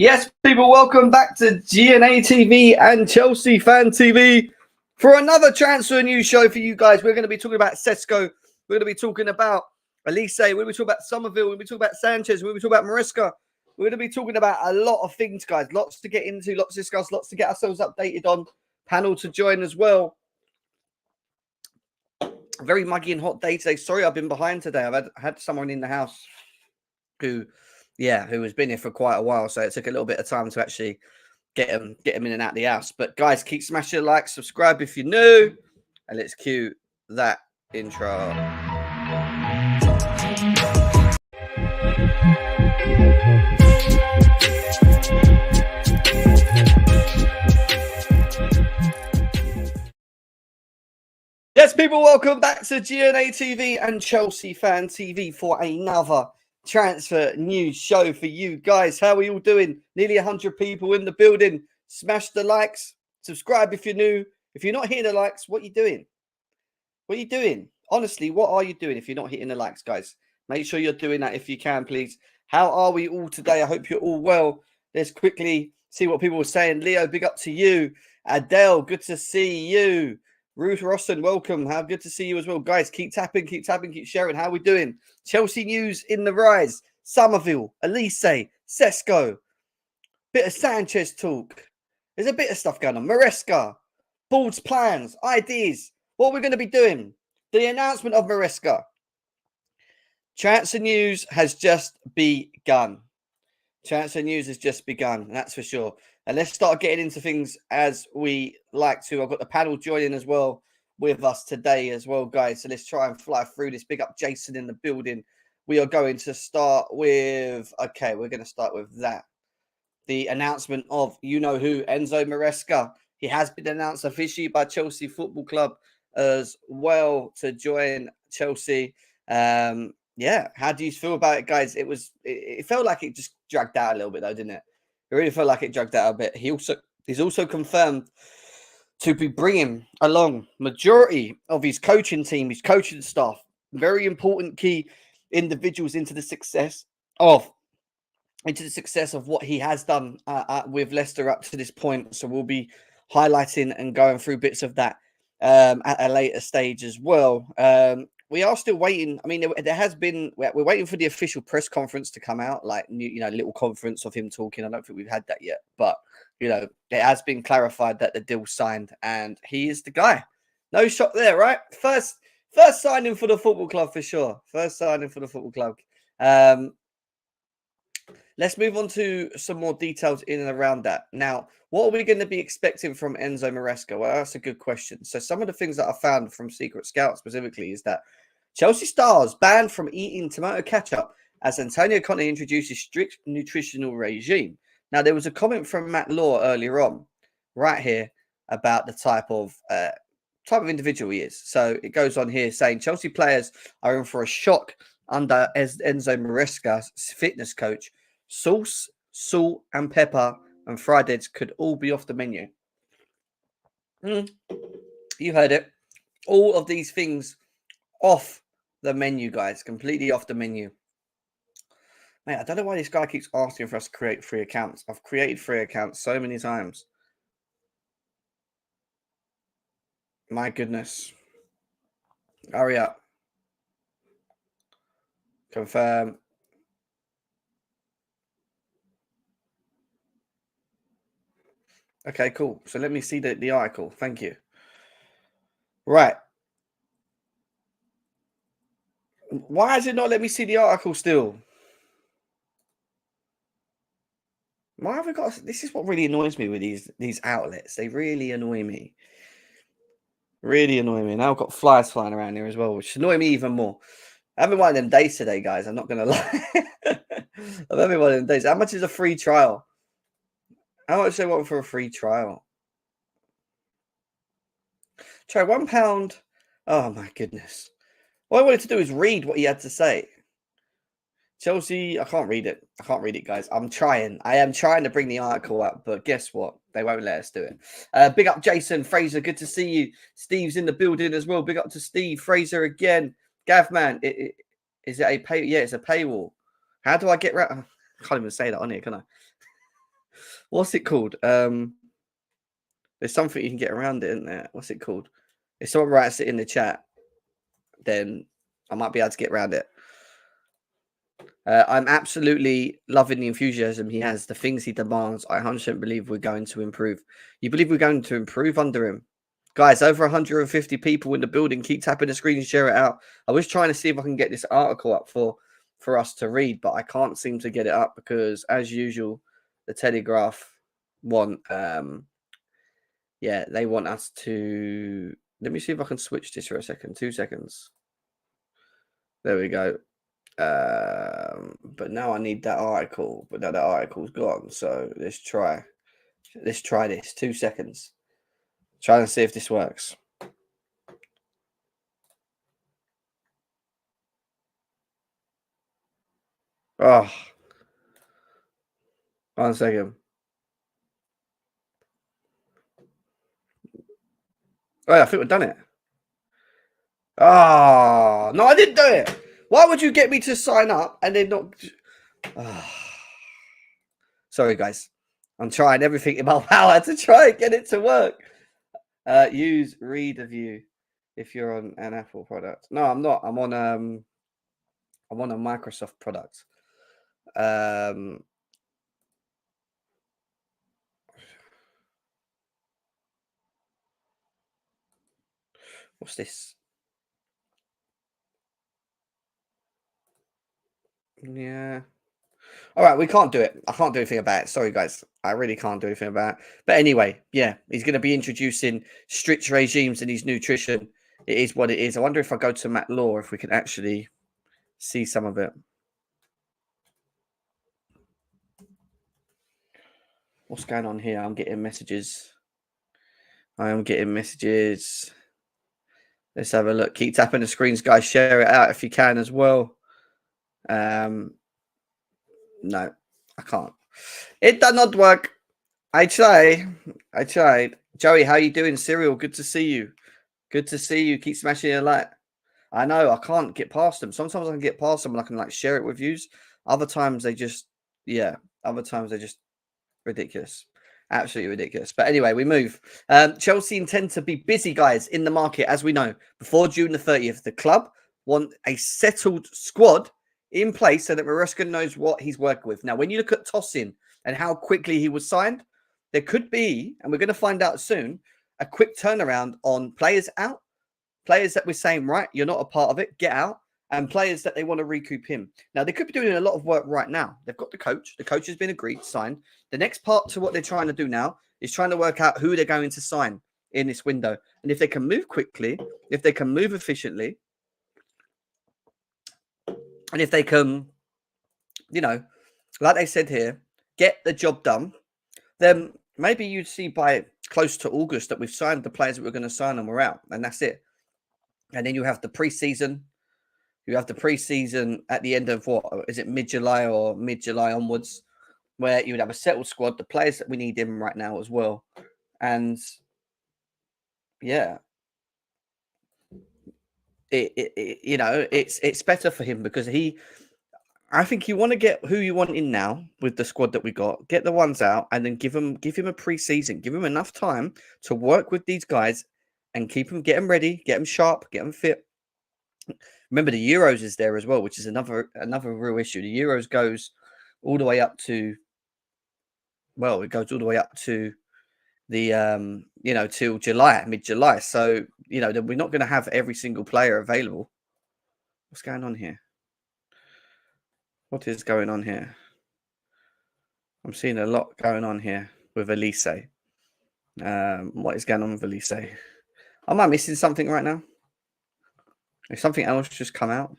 Yes, people, welcome back to GNA TV and Chelsea Fan TV for another transfer news show for you guys. We're going to be talking about Sesko. We're going to be talking about Olise. We're going to be talking about Summervile. We're going to be talking about Sanchez. We're going to be talking about Maresca. We're going to be talking about a lot of things, guys. Lots to get into, lots to discuss, lots to get ourselves updated on. Panel to join as well. Very muggy and hot day today. Sorry, I've been behind today. I've had someone in the house who has been here for quite a while, so it took a little bit of time to actually get him in and out the house. But guys, keep smashing the like, subscribe if you're new, and let's cue that intro. Yes, people, welcome back to GNA TV and Chelsea Fan TV for another transfer news show for you guys. How are you all doing? Nearly 100 people in the building. Smash the likes, subscribe if you're new. If you're not hitting the likes, what are you doing? What are you doing? Honestly, what are you doing if you're not hitting the likes, guys? Make sure you're doing that if you can, please. How are we all today? I hope you're all well. Let's quickly see what people are saying. Leo, big up to you. Adele, good to see you. Ruth Rosson, welcome. How good to see you as well. Guys, keep tapping, keep sharing. How are we doing? Chelsea news in the rise. Summervile, Olise, Sesko. Bit of Sanchez talk. There's a bit of stuff going on. Maresca, board's plans, ideas. What we're going to be doing. The announcement of Maresca. Transfer news has just begun. Transfer news has just begun, that's for sure. And let's start getting into things as we like to. I've got the panel joining as well with us today as well, guys. So let's try and fly through this. Big up Jason in the building. We are going to start with, we're going to start with that. The announcement of you-know-who, Enzo Maresca. He has been announced officially by Chelsea Football Club as well to join Chelsea. How do you feel about it, guys? It felt like it just dragged out a little bit, though, didn't it? It really felt like it dragged out a bit. He's also confirmed to be bringing along majority of his coaching team, his coaching staff, very important key individuals into the success of what he has done with Leicester up to this point. So we'll be highlighting and going through bits of that at a later stage as well. We are still waiting. I mean, we're waiting for the official press conference to come out, like, little conference of him talking. I don't think we've had that yet, but, it has been clarified that the deal's signed and he is the guy. No shock there, right? First signing for the football club for sure. First signing for the football club. Let's move on to some more details in and around that. Now, what are we going to be expecting from Enzo Maresca? Well, that's a good question. So some of the things that I found from Secret Scout specifically is that Chelsea stars banned from eating tomato ketchup as Antonio Conte introduces strict nutritional regime. Now, there was a comment from Matt Law earlier on, right here, about the type of individual he is. So it goes on here saying Chelsea players are in for a shock under Enzo Maresca's fitness coach. Sauce, salt, and pepper and fried eggs could all be off the menu. You heard it. All of these things off the menu, guys. Completely off the menu. Mate, I don't know why this guy keeps asking for us to create 3 accounts. I've created 3 accounts so many times. My goodness. Hurry up. Confirm. Okay, cool. So let me see the article. Thank you. Right. Why has it not let me see the article still? Why have we got... This is what really annoys me with these outlets. They really annoy me. Really annoy me. Now I've got flies flying around here as well, which annoy me even more. I'm having one of them days today, guys. I'm not going to lie. I'm having one of them days. How much is a free trial? How much do they want for a free trial? Try £1. Oh, my goodness. All I wanted to do is read what he had to say. Chelsea, I can't read it. I can't read it, guys. I'm trying. I am trying to bring the article up, but guess what? They won't let us do it. Big up Jason, Fraser. Good to see you. Steve's in the building as well. Big up to Steve. Fraser again. Gavman, is it a pay? Yeah, it's a paywall. How do I get rid? I can't even say that on here, can I? What's it called? There's something you can get around it, isn't there? What's it called? If someone writes it in the chat, then I might be able to get around it. I'm absolutely loving the enthusiasm he has, the things he demands. I 100% believe we're going to improve. You believe we're going to improve under him? Guys, over 150 people in the building. Keep tapping the screen and share it out. I was trying to see if I can get this article up for us to read, but I can't seem to get it up because, as usual, the Telegraph want, yeah, they want us to. Let me see if I can switch this for a second. 2 seconds. There we go. But now I need that article, but now that article's gone. So let's try this. 2 seconds. Try and see if this works. Oh, 1 second. Oh, yeah, I think we've done it. Oh, no, I didn't do it. Why would you get me to sign up and then not? Oh. Sorry, guys. I'm trying everything in my power to try and get it to work. Use reader view if you're on an Apple product. No, I'm not. I'm on a Microsoft product. What's this? Yeah. All right, we can't do it. I can't do anything about it. Sorry, guys. I really can't do anything about it. But anyway, yeah, he's going to be introducing strict regimes in his nutrition. It is what it is. I wonder if I go to Matt Law, if we can actually see some of it. What's going on here? I'm getting messages. I am getting messages. Let's have a look. Keep tapping the screens, guys. Share it out if you can as well. No, I can't. It does not work. I tried. Joey, how you doing? Cyril, good to see you. Good to see you. Keep smashing your light. I know I can't get past them. Sometimes I can get past them and I can like share it with views. Other times they just, yeah. Other times they're just ridiculous. Absolutely ridiculous. But anyway, we move. Chelsea intend to be busy, guys, in the market, as we know. Before June the 30th, the club want a settled squad in place so that Maresca knows what he's working with. Now, when you look at Tosin and how quickly he was signed, there could be, and we're going to find out soon, a quick turnaround on players out, players that we're saying, right, you're not a part of it, get out, and players that they want to recoup him. Now, they could be doing a lot of work right now. They've got the coach. The coach has been agreed, signed. The next part to what they're trying to do now is trying to work out who they're going to sign in this window. And if they can move quickly, if they can move efficiently, and if they can, you know, like they said here, get the job done, then maybe you'd see by close to August that we've signed the players that we're going to sign and we're out. And that's it. And then you have the preseason. You have the preseason at the end of what is it, mid-July or mid-July onwards, where you would have a settled squad, the players that we need in right now as well. And yeah, you know, it's better for him because I think you want to get who you want in now with the squad that we got, get the ones out, and then give him a preseason, give him enough time to work with these guys and get them ready, get them sharp, get them fit. Remember, the Euros is there as well, which is another real issue. The Euros goes all the way up to, well, it goes all the way up to the you know, till July, mid-July. So, you know, we're not going to have every single player available. What's going on here? What is going on here? I'm seeing a lot going on here with Olise. What is going on with Olise? Am I missing something right now? Is something else just come out?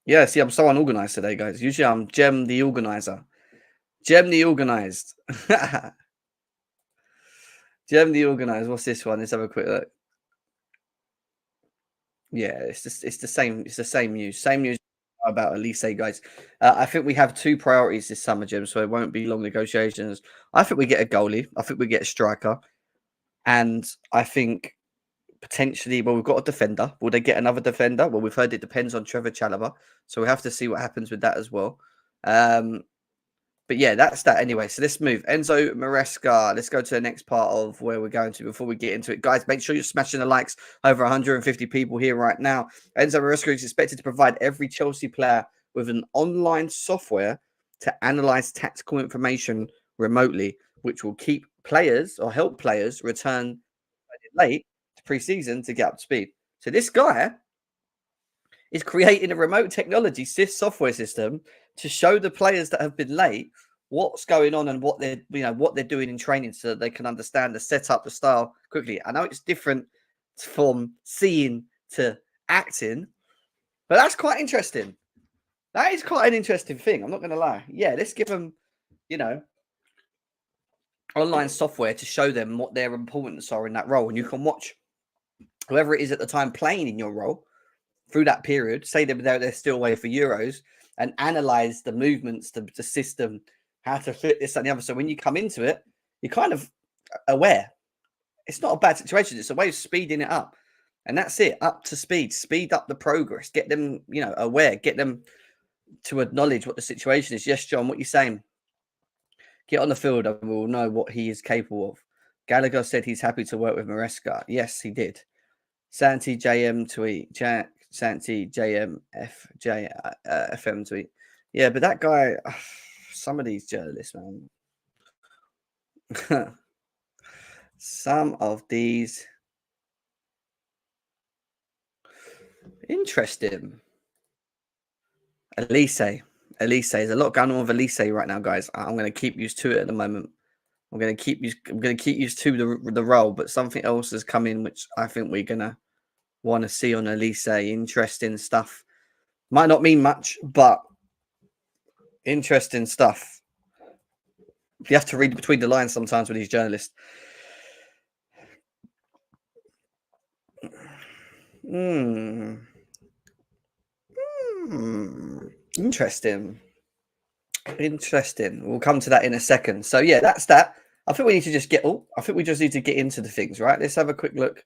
Yeah, see, I'm so unorganized today, guys. Usually I'm Gem the organizer. Gem the organized. Gem the organized. What's this one? Let's have a quick look. Yeah, it's the same. It's the same news. Same news about Olise, guys. I think we have two priorities this summer, Jim. So it won't be long negotiations. I think we get a goalie. I think we get a striker, and I think potentially, well, we've got a defender. Will they get another defender? Well, we've heard it depends on Trevor Chalobah, so we have to see what happens with that as well. But yeah, that's that anyway. So let's move. Enzo Maresca. Let's go to the next part of where we're going to before we get into it. Guys, make sure you're smashing the likes. Over 150 people here right now. Enzo Maresca is expected to provide every Chelsea player with an online software to analyze tactical information remotely, which will keep players or help players return late to pre-season to get up to speed. So this guy is creating a remote technology software system to show the players that have been late what's going on and what they're doing in training, so that they can understand the setup, the style quickly. I know it's different from seeing to acting, but that's quite interesting. That is quite an interesting thing. I'm not going to lie. Yeah, let's give them, online software to show them what their importance are in that role, and you can watch whoever it is at the time playing in your role through that period, say they're still away for Euros, and analyze the movements, the system, how to fit this and the other. So when you come into it, you're kind of aware. It's not a bad situation. It's a way of speeding it up. And that's it, up to speed up the progress, get them, aware, get them to acknowledge what the situation is. Yes, John, what are you saying? Get on the field and we'll know what he is capable of. Gallagher said he's happy to work with Maresca. Yes, he did. Santi JM tweet. Santi JM FM tweet. Yeah, but that guy, some of these journalists, man. Some of these. Interesting. Olise. There's a lot going on with Olise right now, guys. I'm going to keep used to it at the moment. I'm going to keep used to the role, but something else has come in which I think we're going to want to see on Olise. Interesting stuff. Might not mean much, but interesting stuff. You have to read between the lines sometimes with these journalists. Interesting. We'll come to that in a second. So yeah, that's that. I think we need to just need to get into the things, right? Let's have a quick look.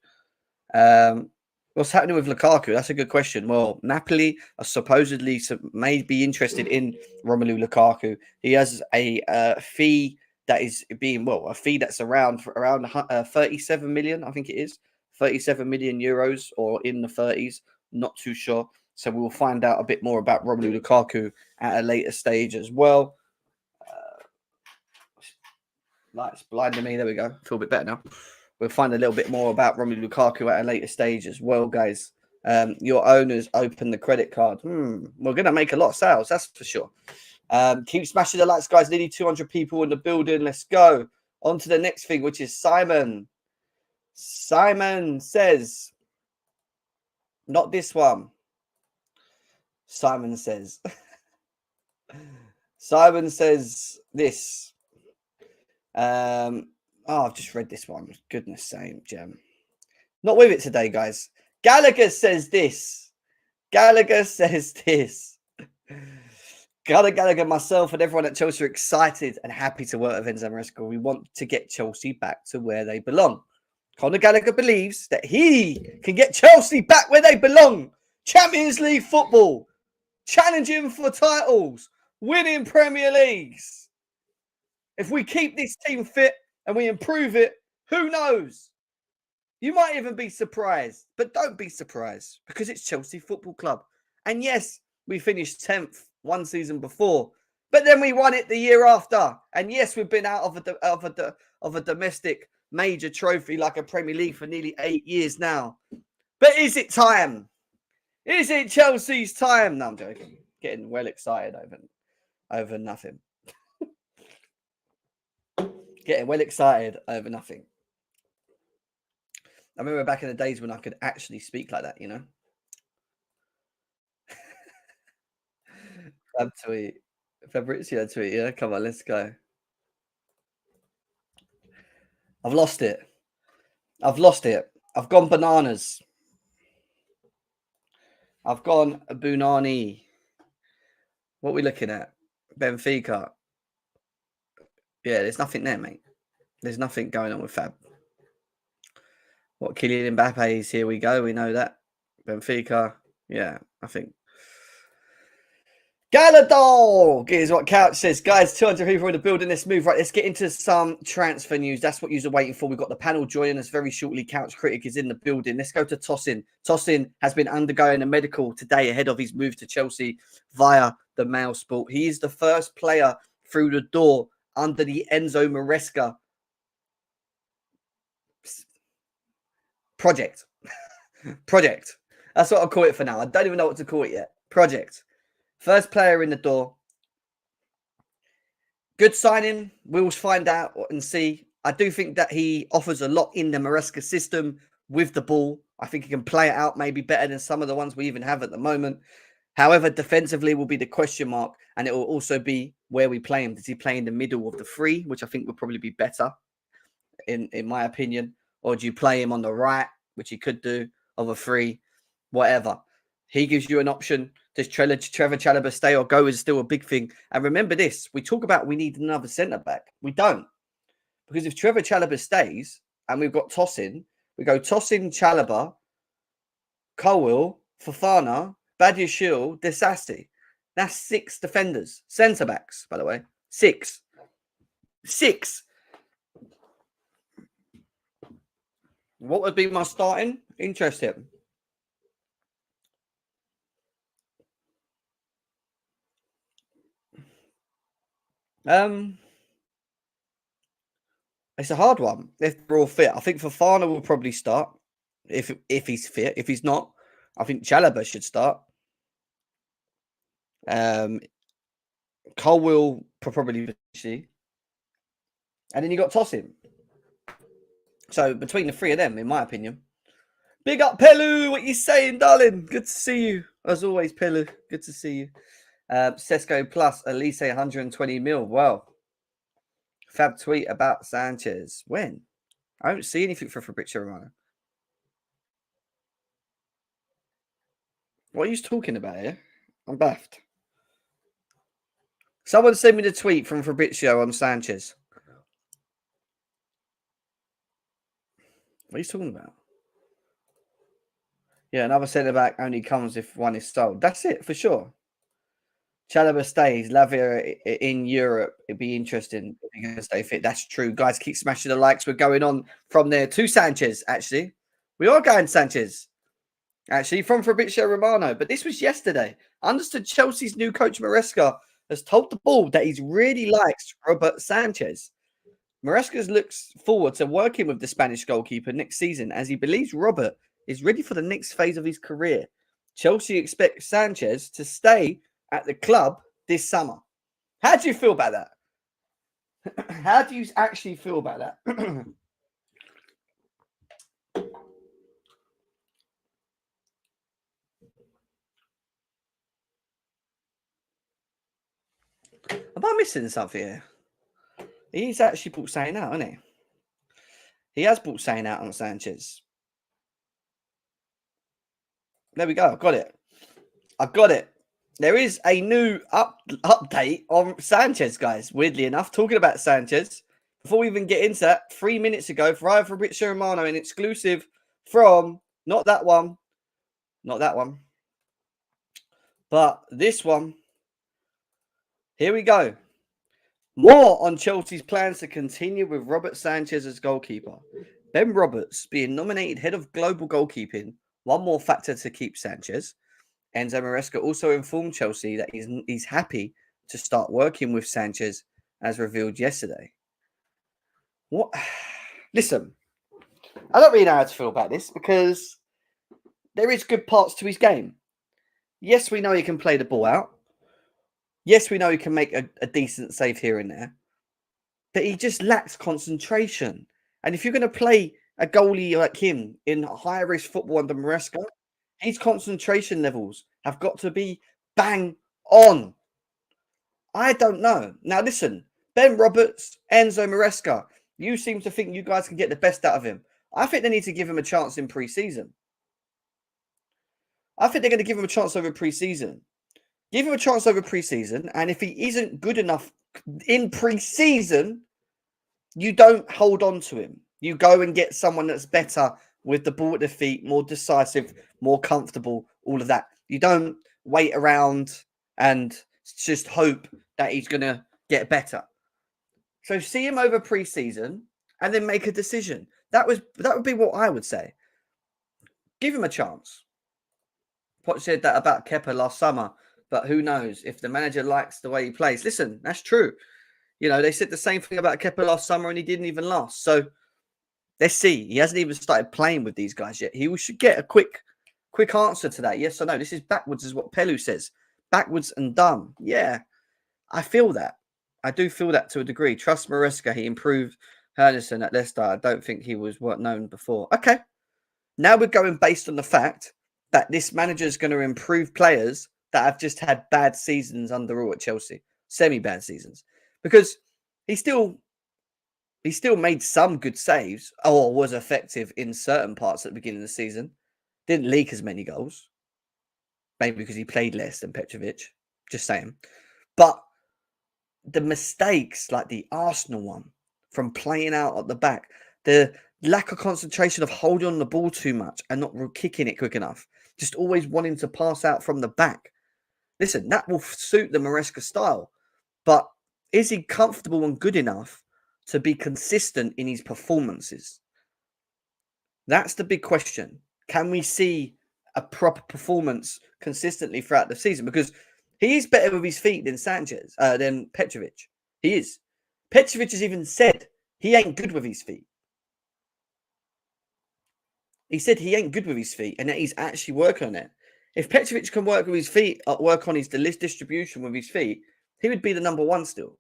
What's happening with Lukaku? That's a good question. Well, Napoli are supposedly may be interested in Romelu Lukaku. He has a fee that is being a fee that's around 37 million. I think it is 37 million euros or in the 30s. Not too sure. So we'll find out a bit more about Romelu Lukaku at a later stage as well. Lights blinding me. There we go. Feel a bit better now. We'll find a little bit more about Romelu Lukaku at a later stage as well, guys. Your owners open the credit card. We're going to make a lot of sales, that's for sure. Keep smashing the lights, guys. Nearly 200 people in the building. Let's go. On to the next thing, which is Simon. Simon says, not this one. Simon says this. I've just read this one. Goodness sake, Gem. Not with it today, guys. Gallagher says this. Gallagher, myself, and everyone at Chelsea are excited and happy to work with Enzo Maresca. We want to get Chelsea back to where they belong. Conor Gallagher believes that he can get Chelsea back where they belong. Champions League football. Challenging for titles. Winning Premier Leagues. If we keep this team fit and we improve it, who knows? You might even be surprised, but don't be surprised because it's Chelsea Football Club. And yes, we finished 10th one season before, but then we won it the year after. And yes, we've been out of a domestic major trophy like a Premier League for nearly 8 years now. But is it time? Is it Chelsea's time? No, I'm joking. Getting well excited over nothing. Getting well excited over nothing. I remember back in the days when I could actually speak like that, tweet. Fabrizio tweet, yeah? Come on, let's go. I've lost it. I've gone bananas. I've gone Bunani. What are we looking at? Benfica. Yeah, there's nothing there, mate. There's nothing going on with Fab. What, Kylian Mbappe is here we go. We know that. Benfica. Yeah, I think. Galadol is what Couch says. Guys, 200 people in the building. Let's move. Right, let's get into some transfer news. That's what you're waiting for. We've got the panel joining us very shortly. Couch Critic is in the building. Let's go to Tosin. Tosin has been undergoing a medical today ahead of his move to Chelsea via the Mail Sport. He is the first player through the door under the Enzo Maresca project. Project. That's what I'll call it for now. I don't even know what to call it yet. Project. First player in the door. Good signing. We'll find out and see. I do think that he offers a lot in the Maresca system with the ball. I think he can play it out maybe better than some of the ones we even have at the moment. However, defensively will be the question mark, and it will also be where we play him. Does he play in the middle of the three, which I think would probably be better, in my opinion, or do you play him on the right, which he could do, of a three, whatever. He gives you an option. Does Trevor Chalobah stay or go is still a big thing. And remember this, we talk about we need another centre-back. We don't. Because if Trevor Chalobah stays and we've got Tosin, we go Tosin, Chalobah, Colwill, Fofana, Badiashile, Disasi. That's 6 defenders. Centre-backs, by the way. 6. 6. What would be my starting? Interesting. It's a hard one. If they're all fit, I think Fofana will probably start if he's fit. If he's not, I think Chalobah should start. Cole will probably see, and then you got Tosin. So between the 3 of them, in my opinion, big up Pelu. What you saying, darling? Good to see you as always, Pelu. Good to see you. Sesko plus Olise 120 mil. Wow. Fab tweet about Sanchez. When? I don't see anything for Fabrizio Romano. What are you talking about here? I'm baffed. Someone send me the tweet from Fabrizio on Sanchez. What are you talking about? Yeah, another centre-back only comes if one is sold. That's it, for sure. Chalobah stays. Lavia in Europe. It'd be interesting if he's going to stay fit. That's true. Guys, keep smashing the likes. We're going on from there to Sanchez, actually. We are going Sanchez, actually, from Fabrizio Romano. But this was yesterday. I understood Chelsea's new coach, Maresca, has told the ball that he really likes Robert Sanchez. Maresca looks forward to working with the Spanish goalkeeper next season as he believes Robert is ready for the next phase of his career. Chelsea expects Sanchez to stay at the club this summer. How do you feel about that? How do you actually feel about that? Am I missing something here? He's actually brought saying out, hasn't he? He has brought saying out on Sanchez. There we go. I've got it. I've got it. There is a new update on Sanchez, guys. Weirdly enough, talking about Sanchez. Before we even get into that, 3 minutes ago, via Fabrizio Romano, an exclusive from not that one, but this one. Here we go. More on Chelsea's plans to continue with Robert Sanchez as goalkeeper. Ben Roberts being nominated head of global goalkeeping. One more factor to keep Sanchez. Enzo Maresca also informed Chelsea that he's happy to start working with Sanchez, as revealed yesterday. What? Listen, I don't really know how to feel about this because there is good parts to his game. Yes, we know he can play the ball out. Yes, we know he can make a decent save here and there. But he just lacks concentration. And if you're going to play a goalie like him in high-risk football under Maresca, his concentration levels have got to be bang on. I don't know. Now, listen, Ben Roberts, Enzo Maresca, you seem to think you guys can get the best out of him. I think they need to give him a chance in pre-season. I think they're going to give him a chance over pre-season. Give him a chance over pre-season, and if he isn't good enough in pre-season, you don't hold on to him. You go and get someone that's better with the ball at the feet, more decisive, more comfortable, all of that. You don't wait around and just hope that he's going to get better. So see him over pre-season and then make a decision. That would be what I would say. Give him a chance. Poch said that about Kepa last summer, but who knows if the manager likes the way he plays. Listen, that's true. You know, they said the same thing about Kepa last summer and he didn't even last. So let's see. He hasn't even started playing with these guys yet. He should get a quick answer to that. Yes or no? This is backwards, is what Pelu says. Backwards and done. Yeah, I feel that. I do feel that to a degree. Trust Maresca. He improved Henderson at Leicester. I don't think he was known before. Okay. Now we're going based on the fact that this manager is going to improve players that have just had bad seasons under all at Chelsea. Semi-bad seasons. Because he still made some good saves or was effective in certain parts at the beginning of the season. Didn't leak as many goals. Maybe because he played less than Petrovic. Just saying. But the mistakes, like the Arsenal one, from playing out at the back, the lack of concentration of holding on the ball too much and not kicking it quick enough, just always wanting to pass out from the back. Listen, that will suit the Maresca style. But is he comfortable and good enough to be consistent in his performances? That's the big question. Can we see a proper performance consistently throughout the season? Because he is better with his feet than Sanchez, than Petrovic. He is. Petrovic has even said he ain't good with his feet. He said he ain't good with his feet and that he's actually working on it. If Petrovic can work with his feet, work on his distribution with his feet, he would be the number one still.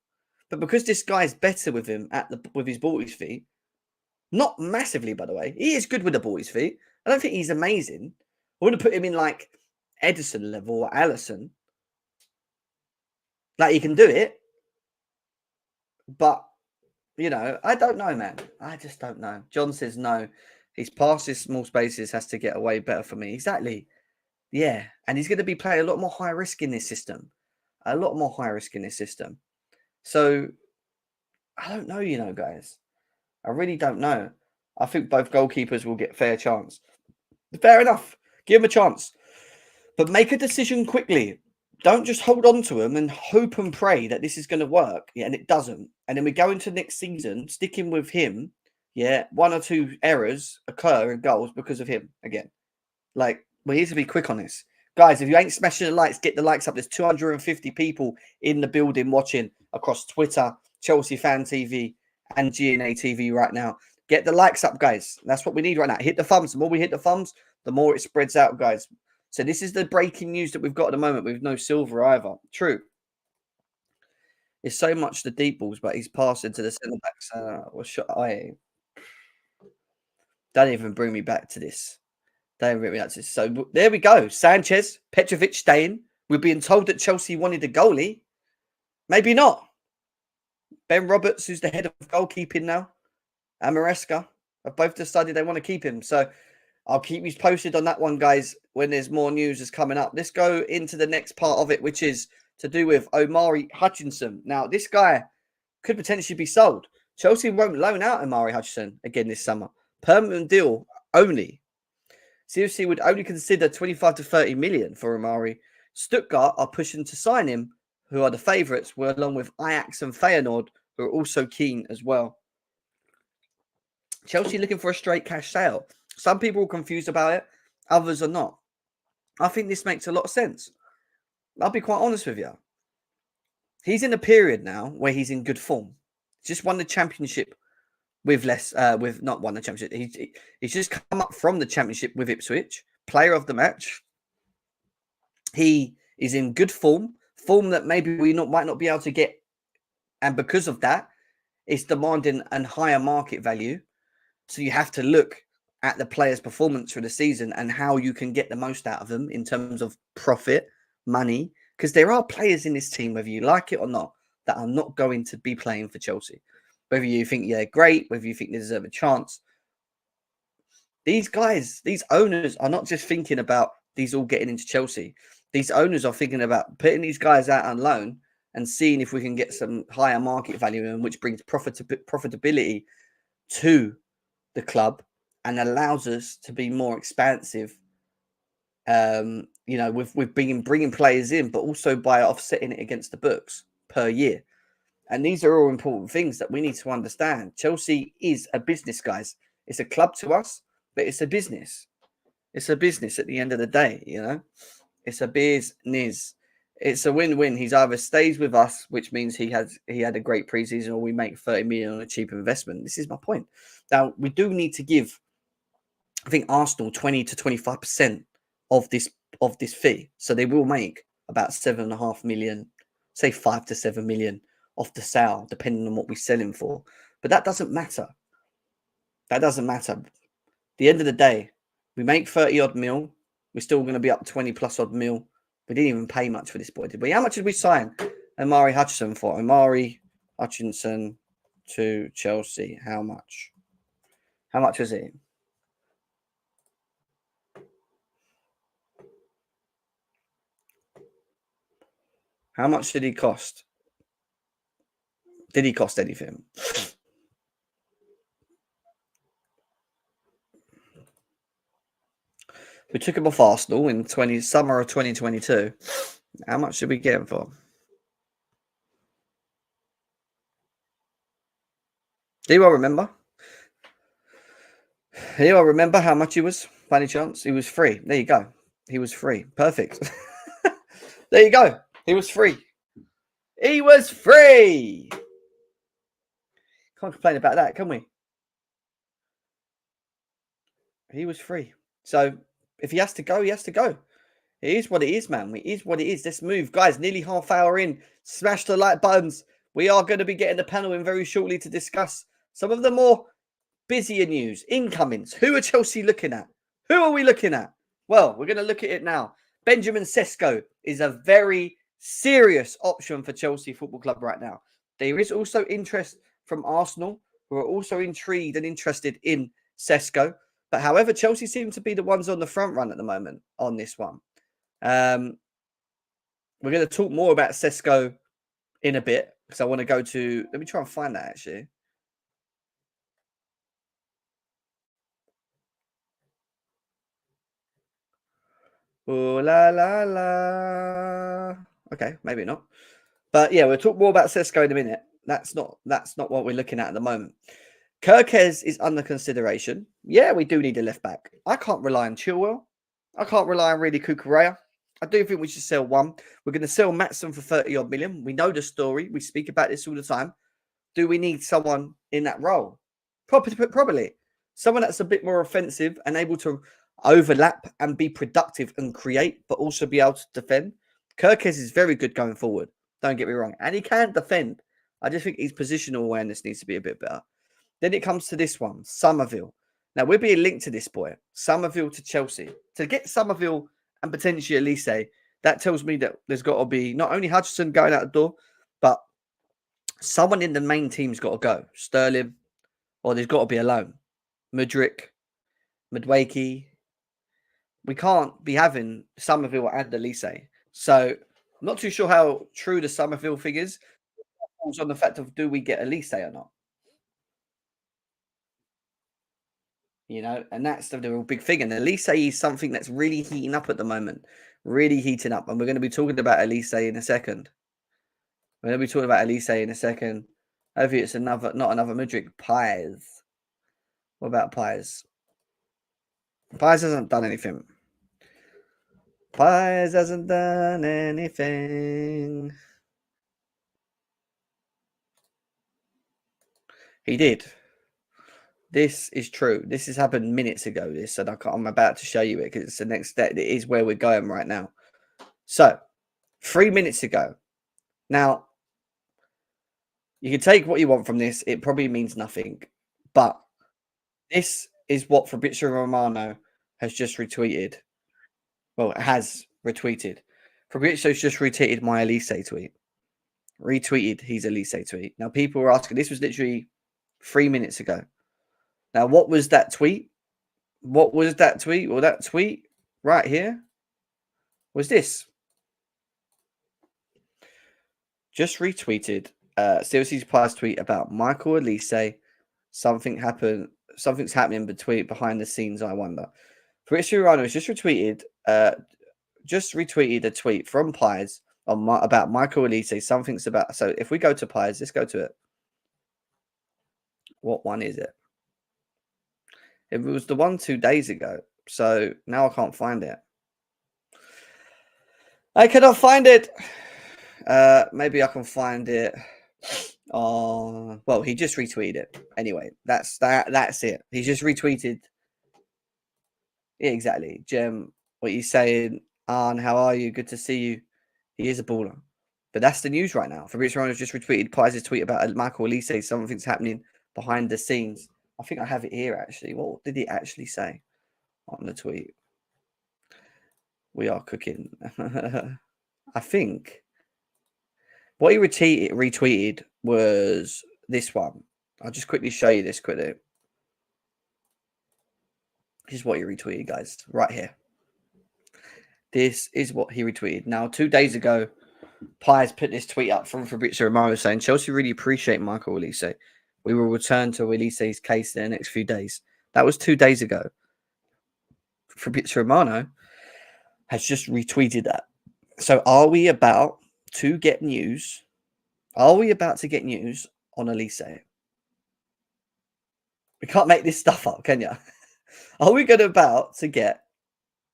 But because this guy's better with him with his ball at his feet, not massively, by the way, he is good with the ball at his feet. I don't think he's amazing. I wouldn't put him in like Edison level or Allison. Like, he can do it. But, you know, I don't know, man. I just don't know. John says no. His passes, small spaces, has to get away better for me. Exactly. Yeah. And he's going to be playing a lot more high risk in this system. A lot more high risk in this system. So, I don't know, you know, guys. I really don't know. I think both goalkeepers will get fair chance. Fair enough. Give him a chance. But make a decision quickly. Don't just hold on to him and hope and pray that this is going to work. Yeah, and it doesn't. And then we go into next season, sticking with him. Yeah, one or two errors occur in goals because of him again. Like, we need to be quick on this. Guys, if you ain't smashing the likes, get the likes up. There's 250 people in the building watching across Twitter, Chelsea Fan TV, and GNA TV right now. Get the likes up, guys. That's what we need right now. Hit the thumbs. The more we hit the thumbs, the more it spreads out, guys. So this is the breaking news that we've got at the moment with no Silver either. True. It's so much the deep balls, but he's passing to the centre backs. Don't even bring me back to this. Don't bring me back to this. So there we go. Sanchez, Petrovic staying. We're being told that Chelsea wanted a goalie. Maybe not. Ben Roberts, who's the head of goalkeeping now, and Maresca have both decided they want to keep him. So I'll keep you posted on that one, guys, when there's more news is coming up. Let's go into the next part of it, which is to do with Omari Hutchinson. Now, this guy could potentially be sold. Chelsea won't loan out Omari Hutchinson again this summer. Permanent deal only. CFC would only consider 25 to 30 million for Omari. Stuttgart are pushing to sign him, who are the favourites, along with Ajax and Feyenoord, who are also keen as well. Chelsea looking for a straight cash sale. Some people are confused about it. Others are not. I think this makes a lot of sense. I'll be quite honest with you. He's in a period now where he's in good form. Just won the championship with not won the championship. He's just come up from the championship with Ipswich, player of the match. He is in good form that maybe we might not be able to get. And because of that, it's demanding a higher market value. So you have to look at the player's performance for the season and how you can get the most out of them in terms of profit, money. Because there are players in this team, whether you like it or not, that are not going to be playing for Chelsea. Whether you think they're great, whether you think they deserve a chance. These guys, these owners are not just thinking about these all getting into Chelsea. These owners are thinking about putting these guys out on loan and seeing if we can get some higher market value in, which brings profitability to the club and allows us to be more expansive you know, with bringing players in, but also by offsetting it against the books per year. And these are all important things that we need to understand. Chelsea is a business, guys. It's a club to us, but it's a business. It's a business at the end of the day, you know. It's a business. It's a win-win. He's either stays with us, which means he had a great preseason, or we make 30 million on a cheap investment. This is my point. Now, we do need to give, I think, Arsenal 20 to 25% of this fee. So they will make about 7.5 million, say 5 to 7 million off the sale, depending on what we sell him for. But that doesn't matter. That doesn't matter. At the end of the day, we make 30 odd mil. We're still going to be up 20 plus odd mil. We didn't even pay much for this boy, did we? How much did we sign Omari Hutchinson for? Omari Hutchinson to Chelsea. How much? How much was it? How much did he cost? Did he cost anything? We took him off Arsenal in summer of 2022. How much did we get him for? Do you all remember? Do you all remember how much he was, by any chance? He was free. There you go. He was free. Perfect. There you go. He was free. He was free. Can't complain about that, can we? He was free. So if he has to go, he has to go. It is what it is, man. It is what it is. Let's move. Guys, nearly half hour in. Smash the like buttons. We are going to be getting the panel in very shortly to discuss some of the more busier news. Incomings. Who are Chelsea looking at? Who are we looking at? Well, we're going to look at it now. Benjamin Sesko is a very serious option for Chelsea Football Club right now. There is also interest from Arsenal, who are also intrigued and interested in Sesko. But however, Chelsea seem to be the ones on the front run at the moment on this one. We're going to talk more about Sesko in a bit because I want to go to... Let me try and find that, actually. Oh, la, la, la. Okay, maybe not. But yeah, we'll talk more about Sesko in a minute. That's not what we're looking at the moment. Kirkez is under consideration. Yeah, we do need a left back. I can't rely on Chilwell. I can't rely on really Kukurea. I do think we should sell one. We're going to sell Maatsen for 30 odd million. We know the story. We speak about this all the time. Do we need someone in that role? Probably. Someone that's a bit more offensive and able to overlap and be productive and create, but also be able to defend. Kirkez is very good going forward. Don't get me wrong. And he can defend. I just think his positional awareness needs to be a bit better. Then it comes to this one, Summervile. Now, we're being linked to this boy, Summervile to Chelsea. To get Summervile and potentially Olise, that tells me that there's got to be not only Hutchinson going out the door, but someone in the main team's got to go. Sterling, or there's got to be a loan. Mudryk, Madwakey. We can't be having Summerville and Olise. So I'm not too sure how true the Summerville thing is. It falls on the fact of, do we get Olise or not? You know, and that's the real big thing. And Olise is something that's really heating up at the moment. Really heating up. And we're going to be talking about Olise in a second. We're going to be talking about Olise in a second. Hopefully it's not another Mudryk. Pies. What about Pies? Pies hasn't done anything. Pies hasn't done anything. He did. This is true. This has happened minutes ago. And I'm about to show you it because it's the next step. It is where we're going right now. So, 3 minutes ago. Now, you can take what you want from this. It probably means nothing. But this is what Fabrizio Romano has just retweeted. Well, it has retweeted. Fabrizio's just retweeted my Olise tweet. Retweeted his Olise tweet. Now, people were asking, this was literally 3 minutes ago. Now, what was that tweet? What was that tweet? Well, that tweet right here was this. Just retweeted Seriously Pies tweet about Michael Olise. Something's happening behind the scenes, I wonder. Fabrizio Romano has just retweeted just retweeted a tweet from Pies on about Michael Olise. Something's about. So if we go to Pies, let's go to it. What one is it? It was the one 2 days ago. So now I can't find it. I cannot find it. Maybe I can find it. Well, he just retweeted it. Anyway, that's it. He just retweeted. Yeah, exactly. Jem, what you saying? Arn, how are you? Good to see you. He is a baller. But that's the news right now. Fabrizio Romano's just retweeted Pies' tweet about Michael Olise. Something's happening behind the scenes. I think I have it here, actually. What did he actually say on the tweet? We are cooking. I think what he retweeted was this one. I'll just quickly show you this quickly. This is what he retweeted, guys, right here. This is what he retweeted. Now, 2 days ago, Pies put this tweet up from Fabrizio Romano saying, Chelsea really appreciate Michael Olise. We will return to Olise's case in the next few days. That was 2 days ago. Fabrizio Romano has just retweeted that. So are we about to get news? Are we about to get news on Olise? We can't make this stuff up, can you? Are we about to get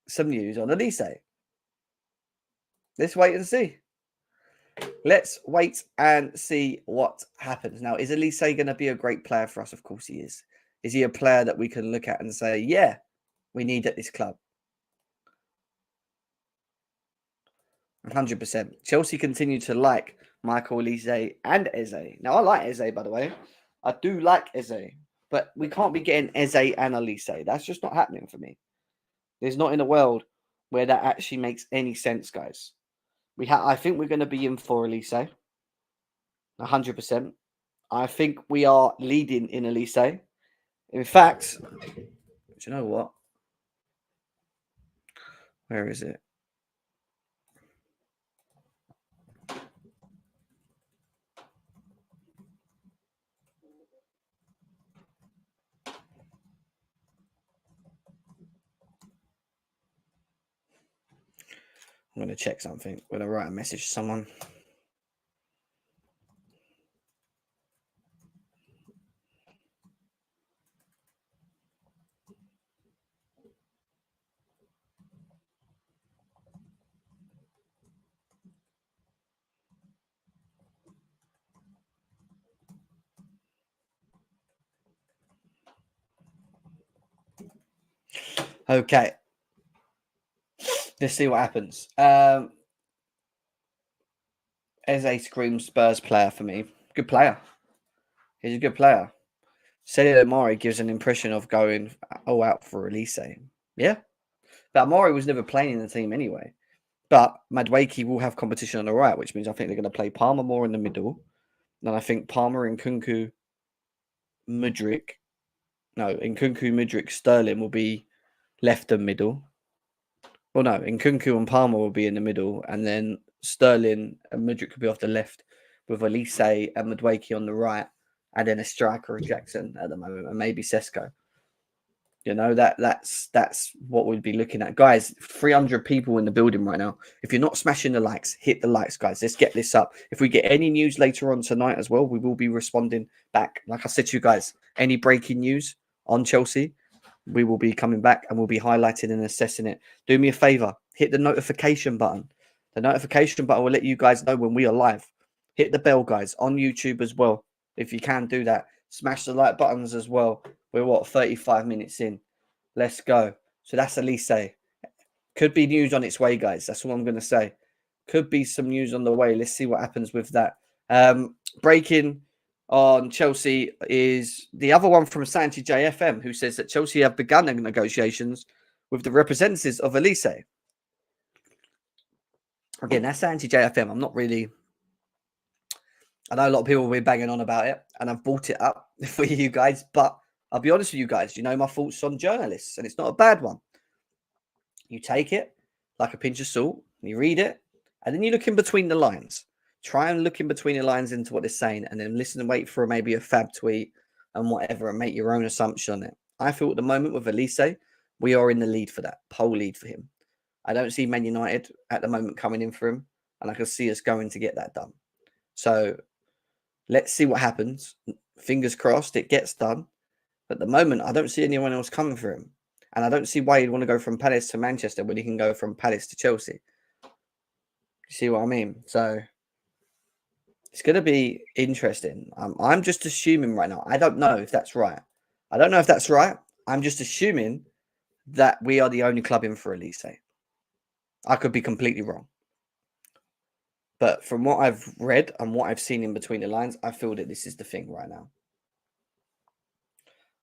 some news on Olise? Let's wait and see. Let's wait and see what happens. Now, is Olise going to be a great player for us? Of course he is. Is he a player that we can look at and say, yeah, we need at this club? 100%. Chelsea continue to like Michael Olise and Eze. Now, I like Eze, by the way. I do like Eze. But we can't be getting Eze and Olise. That's just not happening for me. There's not in a world where that actually makes any sense, guys. I think we're going to be in for Olise. 100%. I think we are leading in Olise. In fact, do you know what? Where is it? I'm going to check something. I'm going to write a message to someone. Okay. Let's see what happens. Eze screams Spurs player for me. Good player. He's a good player. Sadio Omari gives an impression of going all out for Olise. Yeah. But Omari was never playing in the team anyway. But Madueke will have competition on the right, which means I think they're going to play Palmer more in the middle. And I think Palmer and Nkunku, Mudryk, Sterling will be left and middle. Well, no, Nkunku and Palmer will be in the middle. And then Sterling and Mudryk will be off the left with Olise and Madueke on the right. And then a striker of Jackson at the moment, and maybe Sesko. You know, that's what we'd be looking at. Guys, 300 people in the building right now. If you're not smashing the likes, hit the likes, guys. Let's get this up. If we get any news later on tonight as well, we will be responding back. Like I said to you guys, any breaking news on Chelsea, we will be coming back and we'll be highlighting and assessing it. Do me a favor, hit the notification button. The notification button will let you guys know when we are live. Hit the bell, guys, on YouTube as well. If you can do that, smash the like buttons as well. We're 35 minutes in. Let's go. So that's Olise. Could be news on its way, guys. That's all I'm going to say. Could be some news on the way. Let's see what happens with that. Breaking on Chelsea is the other one from Santi JFM, who says that Chelsea have begun negotiations with the representatives of Olise. Again, that's Santi JFM. I'm not really... I know a lot of people will be banging on about it, and I've brought it up for you guys, but I'll be honest with you guys. You know my thoughts on journalists, and it's not a bad one. You take it like a pinch of salt, you read it, and then you look in between the lines. Try and look in between the lines into what they're saying, and then listen and wait for maybe a fab tweet and whatever, and make your own assumption on it. I feel at the moment with Olise, we are in the lead for that, pole lead for him. I don't see Man United at the moment coming in for him, and I can see us going to get that done. So let's see what happens. Fingers crossed it gets done. But at the moment, I don't see anyone else coming for him. And I don't see why he'd want to go from Palace to Manchester when he can go from Palace to Chelsea. You see what I mean? So it's going to be interesting. I'm just assuming right now. I don't know if that's right. I'm just assuming that we are the only club in for Olise. I could be completely wrong. But from what I've read and what I've seen in between the lines, I feel that this is the thing right now.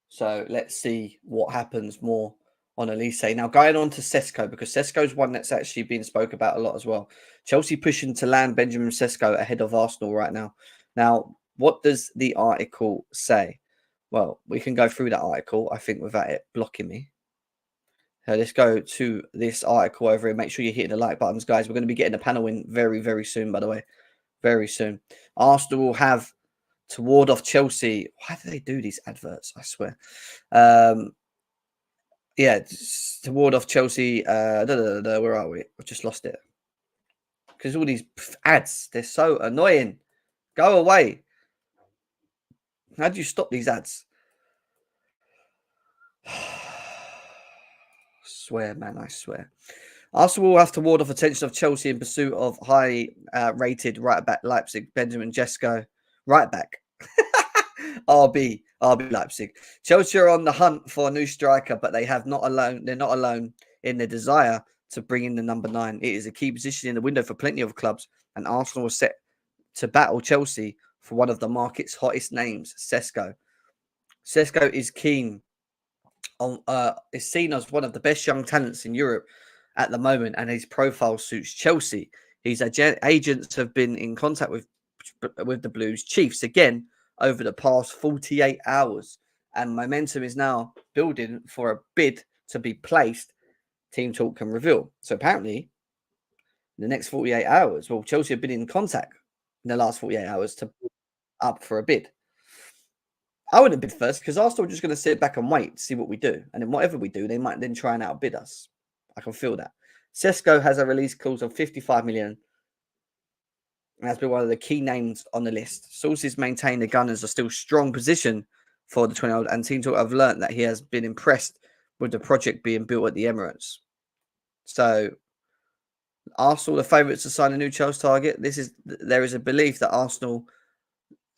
So let's see what happens more on Olise. Now, going on to Sesko, because Sesko's one that's actually been spoke about a lot as well. Chelsea pushing to land Benjamin Sesko ahead of Arsenal right now. Now, what does the article say? Well, we can go through that article, I think, without it blocking me. Let's go to this article over here. Make sure you're hitting the like buttons, guys. We're going to be getting a panel in very, very soon, by the way. Very soon. Arsenal will have to ward off Chelsea. Why do they do these adverts? I swear. Yeah, to ward off Chelsea. Where are we? I've just lost it. Because all these ads, they're so annoying. Go away. How do you stop these ads? Swear, man, I swear. Arsenal will have to ward off attention of Chelsea in pursuit of high-rated right-back Leipzig, Benjamin Sesko. Right-back. RB Leipzig. Chelsea are on the hunt for a new striker, but they're not alone in their desire to bring in the number 9. It is a key position in the window for plenty of clubs, and Arsenal was set to battle Chelsea for one of the market's hottest names, Sesko. Sesko is is seen as one of the best young talents in Europe at the moment, and his profile suits Chelsea. His agents have been in contact with the Blues Chiefs again over the past 48 hours, and momentum is now building for a bid to be placed. Team Talk can reveal. So apparently, in the next 48 hours, well, Chelsea have been in contact in the last 48 hours to put up for a bid. I wouldn't bid first because Arsenal are just going to sit back and wait to see what we do. And then whatever we do, they might then try and outbid us. I can feel that. Sesko has a release clause of 55 million and has been one of the key names on the list. Sources maintain the Gunners are still strong position for the 20-year-old, and Team Talk have learnt that he has been impressed with the project being built at the Emirates. So Arsenal, the favourites to sign a new Chelsea target. There is a belief that Arsenal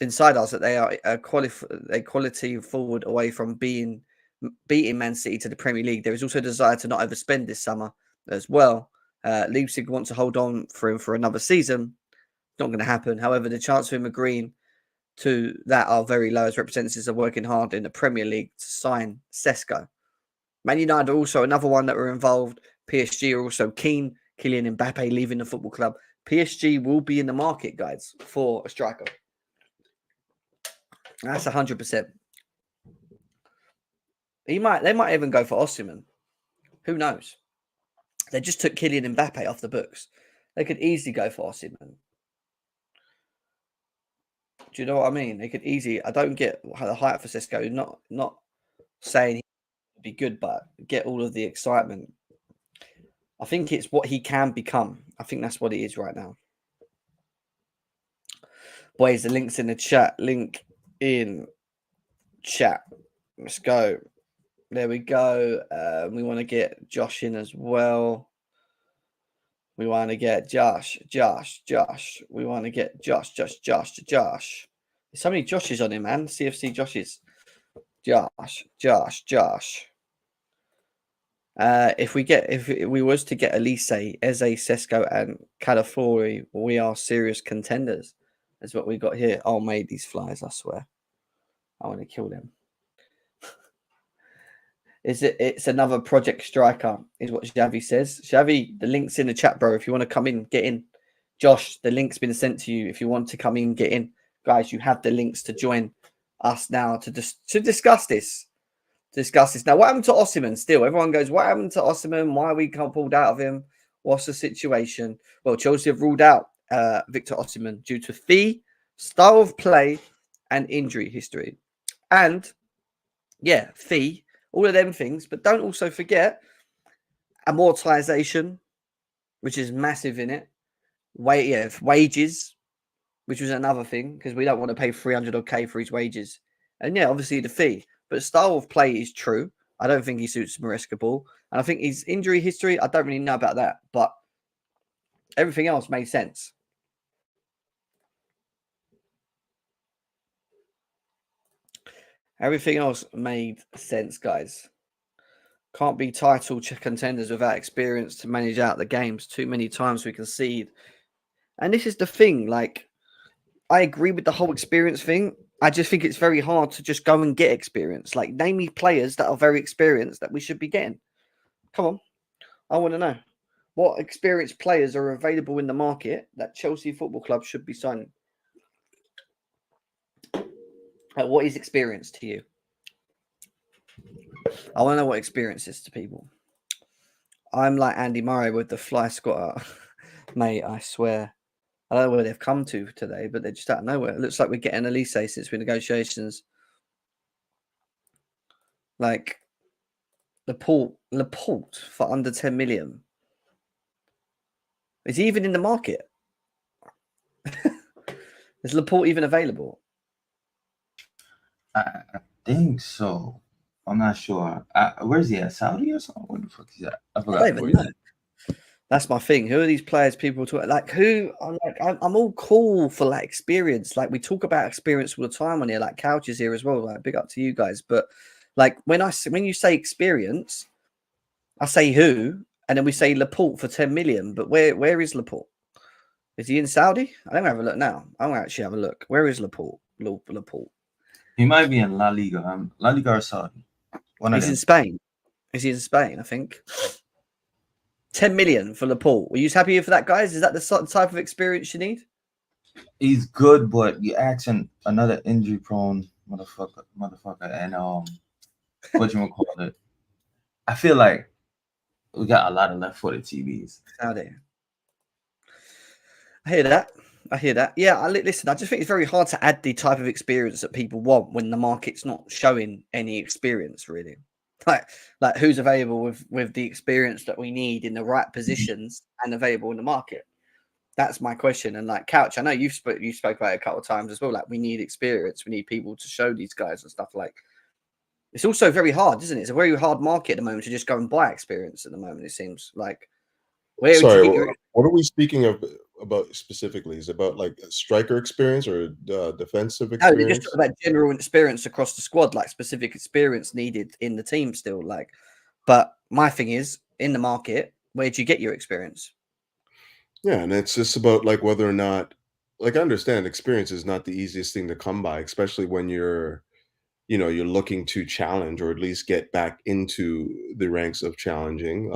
inside us that they are a quality forward away from beating Man City to the Premier League. There is also a desire to not overspend this summer as well. Leipzig want to hold on for him for another season. Not going to happen. However, the chance of him agreeing to that are very low, as representatives are working hard in the Premier League to sign Sesko. Man United are also another one that were involved. PSG are also keen. Kylian Mbappe leaving the football club. PSG will be in the market, guys, for a striker. That's 100%. They might even go for Osimhen. Who knows? They just took Kylian Mbappe off the books. They could easily go for Osimhen. Do you know what I mean? They could easily. I don't get the hype for Sesko. Not saying he would be good, but get all of the excitement. I think it's what he can become. I think that's what it is right now. Boys, the link's in the chat. Link in chat. Let's go. There we go. We want to get Josh in as well. We want to get Josh. We want to get Josh. There's so many Joshes on him, man. CFC Joshes. Josh. If we was to get Olise, Eze, Sesko, and Calafiori, we are serious contenders. That's what we got here. Oh, made these flies, I swear. I want to kill them. It's another project striker, is what Xavi says. Xavi, the link's in the chat, bro. If you want to come in, get in. Josh, the link's been sent to you. If you want to come in, get in. Guys, you have the links to join us now to discuss this. Now, what happened to Osimhen still? Everyone goes, what happened to Osimhen? Why we can't pulled out of him? What's the situation? Well, Chelsea have ruled out Victor Osimhen due to fee, style of play, and injury history. And, yeah, fee, all of them things. But don't also forget amortization, which is massive in it. Wages, which was another thing because we don't want to pay 300 or K for his wages. And yeah, obviously the fee, but style of play is true. I don't think he suits Maresca ball, and I think his injury history, I don't really know about that, but everything else made sense. Everything else made sense, guys. Can't be title contenders without experience to manage out the games. Too many times we concede. And this is the thing, like, I agree with the whole experience thing. I just think it's very hard to just go and get experience. Like, name me players that are very experienced that we should be getting. Come on. I want to know. What experienced players are available in the market that Chelsea Football Club should be signing? What is experience to you? I want to know what experience is to people. I'm like Andy Murray with the fly squatter. Mate, I swear. I don't know where they've come to today, but they're just out of nowhere. It looks like we're getting Olise since we negotiations. Like Laporte for under 10 million. Is he even in the market? Is Laporte even available? I think so. I'm not sure. Where's he at? Saudi or something? Where the fuck is that? I forgot. I don't even know. That's my thing. Who are these players people talk like? Who? I'm all cool for like experience. Like we talk about experience all the time on here. Like Couch is here as well. Like big up to you guys. But like when you say experience, I say who, and then we say Laporte for 10 million. But where is Laporte? Is he in Saudi? I'm gonna have a look now. I'm gonna actually have a look. Where is Laporte? Laporte. He might be in La Liga. La Liga or Saudi. He's in Spain. Is he in Spain? I think. 10 million for Laporte. Were you happy for that, guys? Is that the type of experience you need? He's good, but you're asking another injury-prone motherfucker, and what you want to call it? I feel like we got a lot of left-footed TVs. Saudi. I hear that. Yeah, listen, I just think it's very hard to add the type of experience that people want when the market's not showing any experience, really. Like who's available with the experience that we need in the right positions and available in the market. That's my question. And like Couch, I know you spoke about it a couple of times as well. Like we need experience. We need people to show these guys and stuff. Like it's also very hard, isn't it? It's a very hard market at the moment to just go and buy experience at the moment. It seems like. Sorry, what are we speaking about specifically? Is it about like striker experience or defensive experience? No, they're just talking about general experience across the squad, like specific experience needed in the team still. Like, but my thing is in the market, where do you get your experience? Yeah, and it's just about like whether or not, like I understand experience is not the easiest thing to come by, especially when you're looking to challenge or at least get back into the ranks of challenging.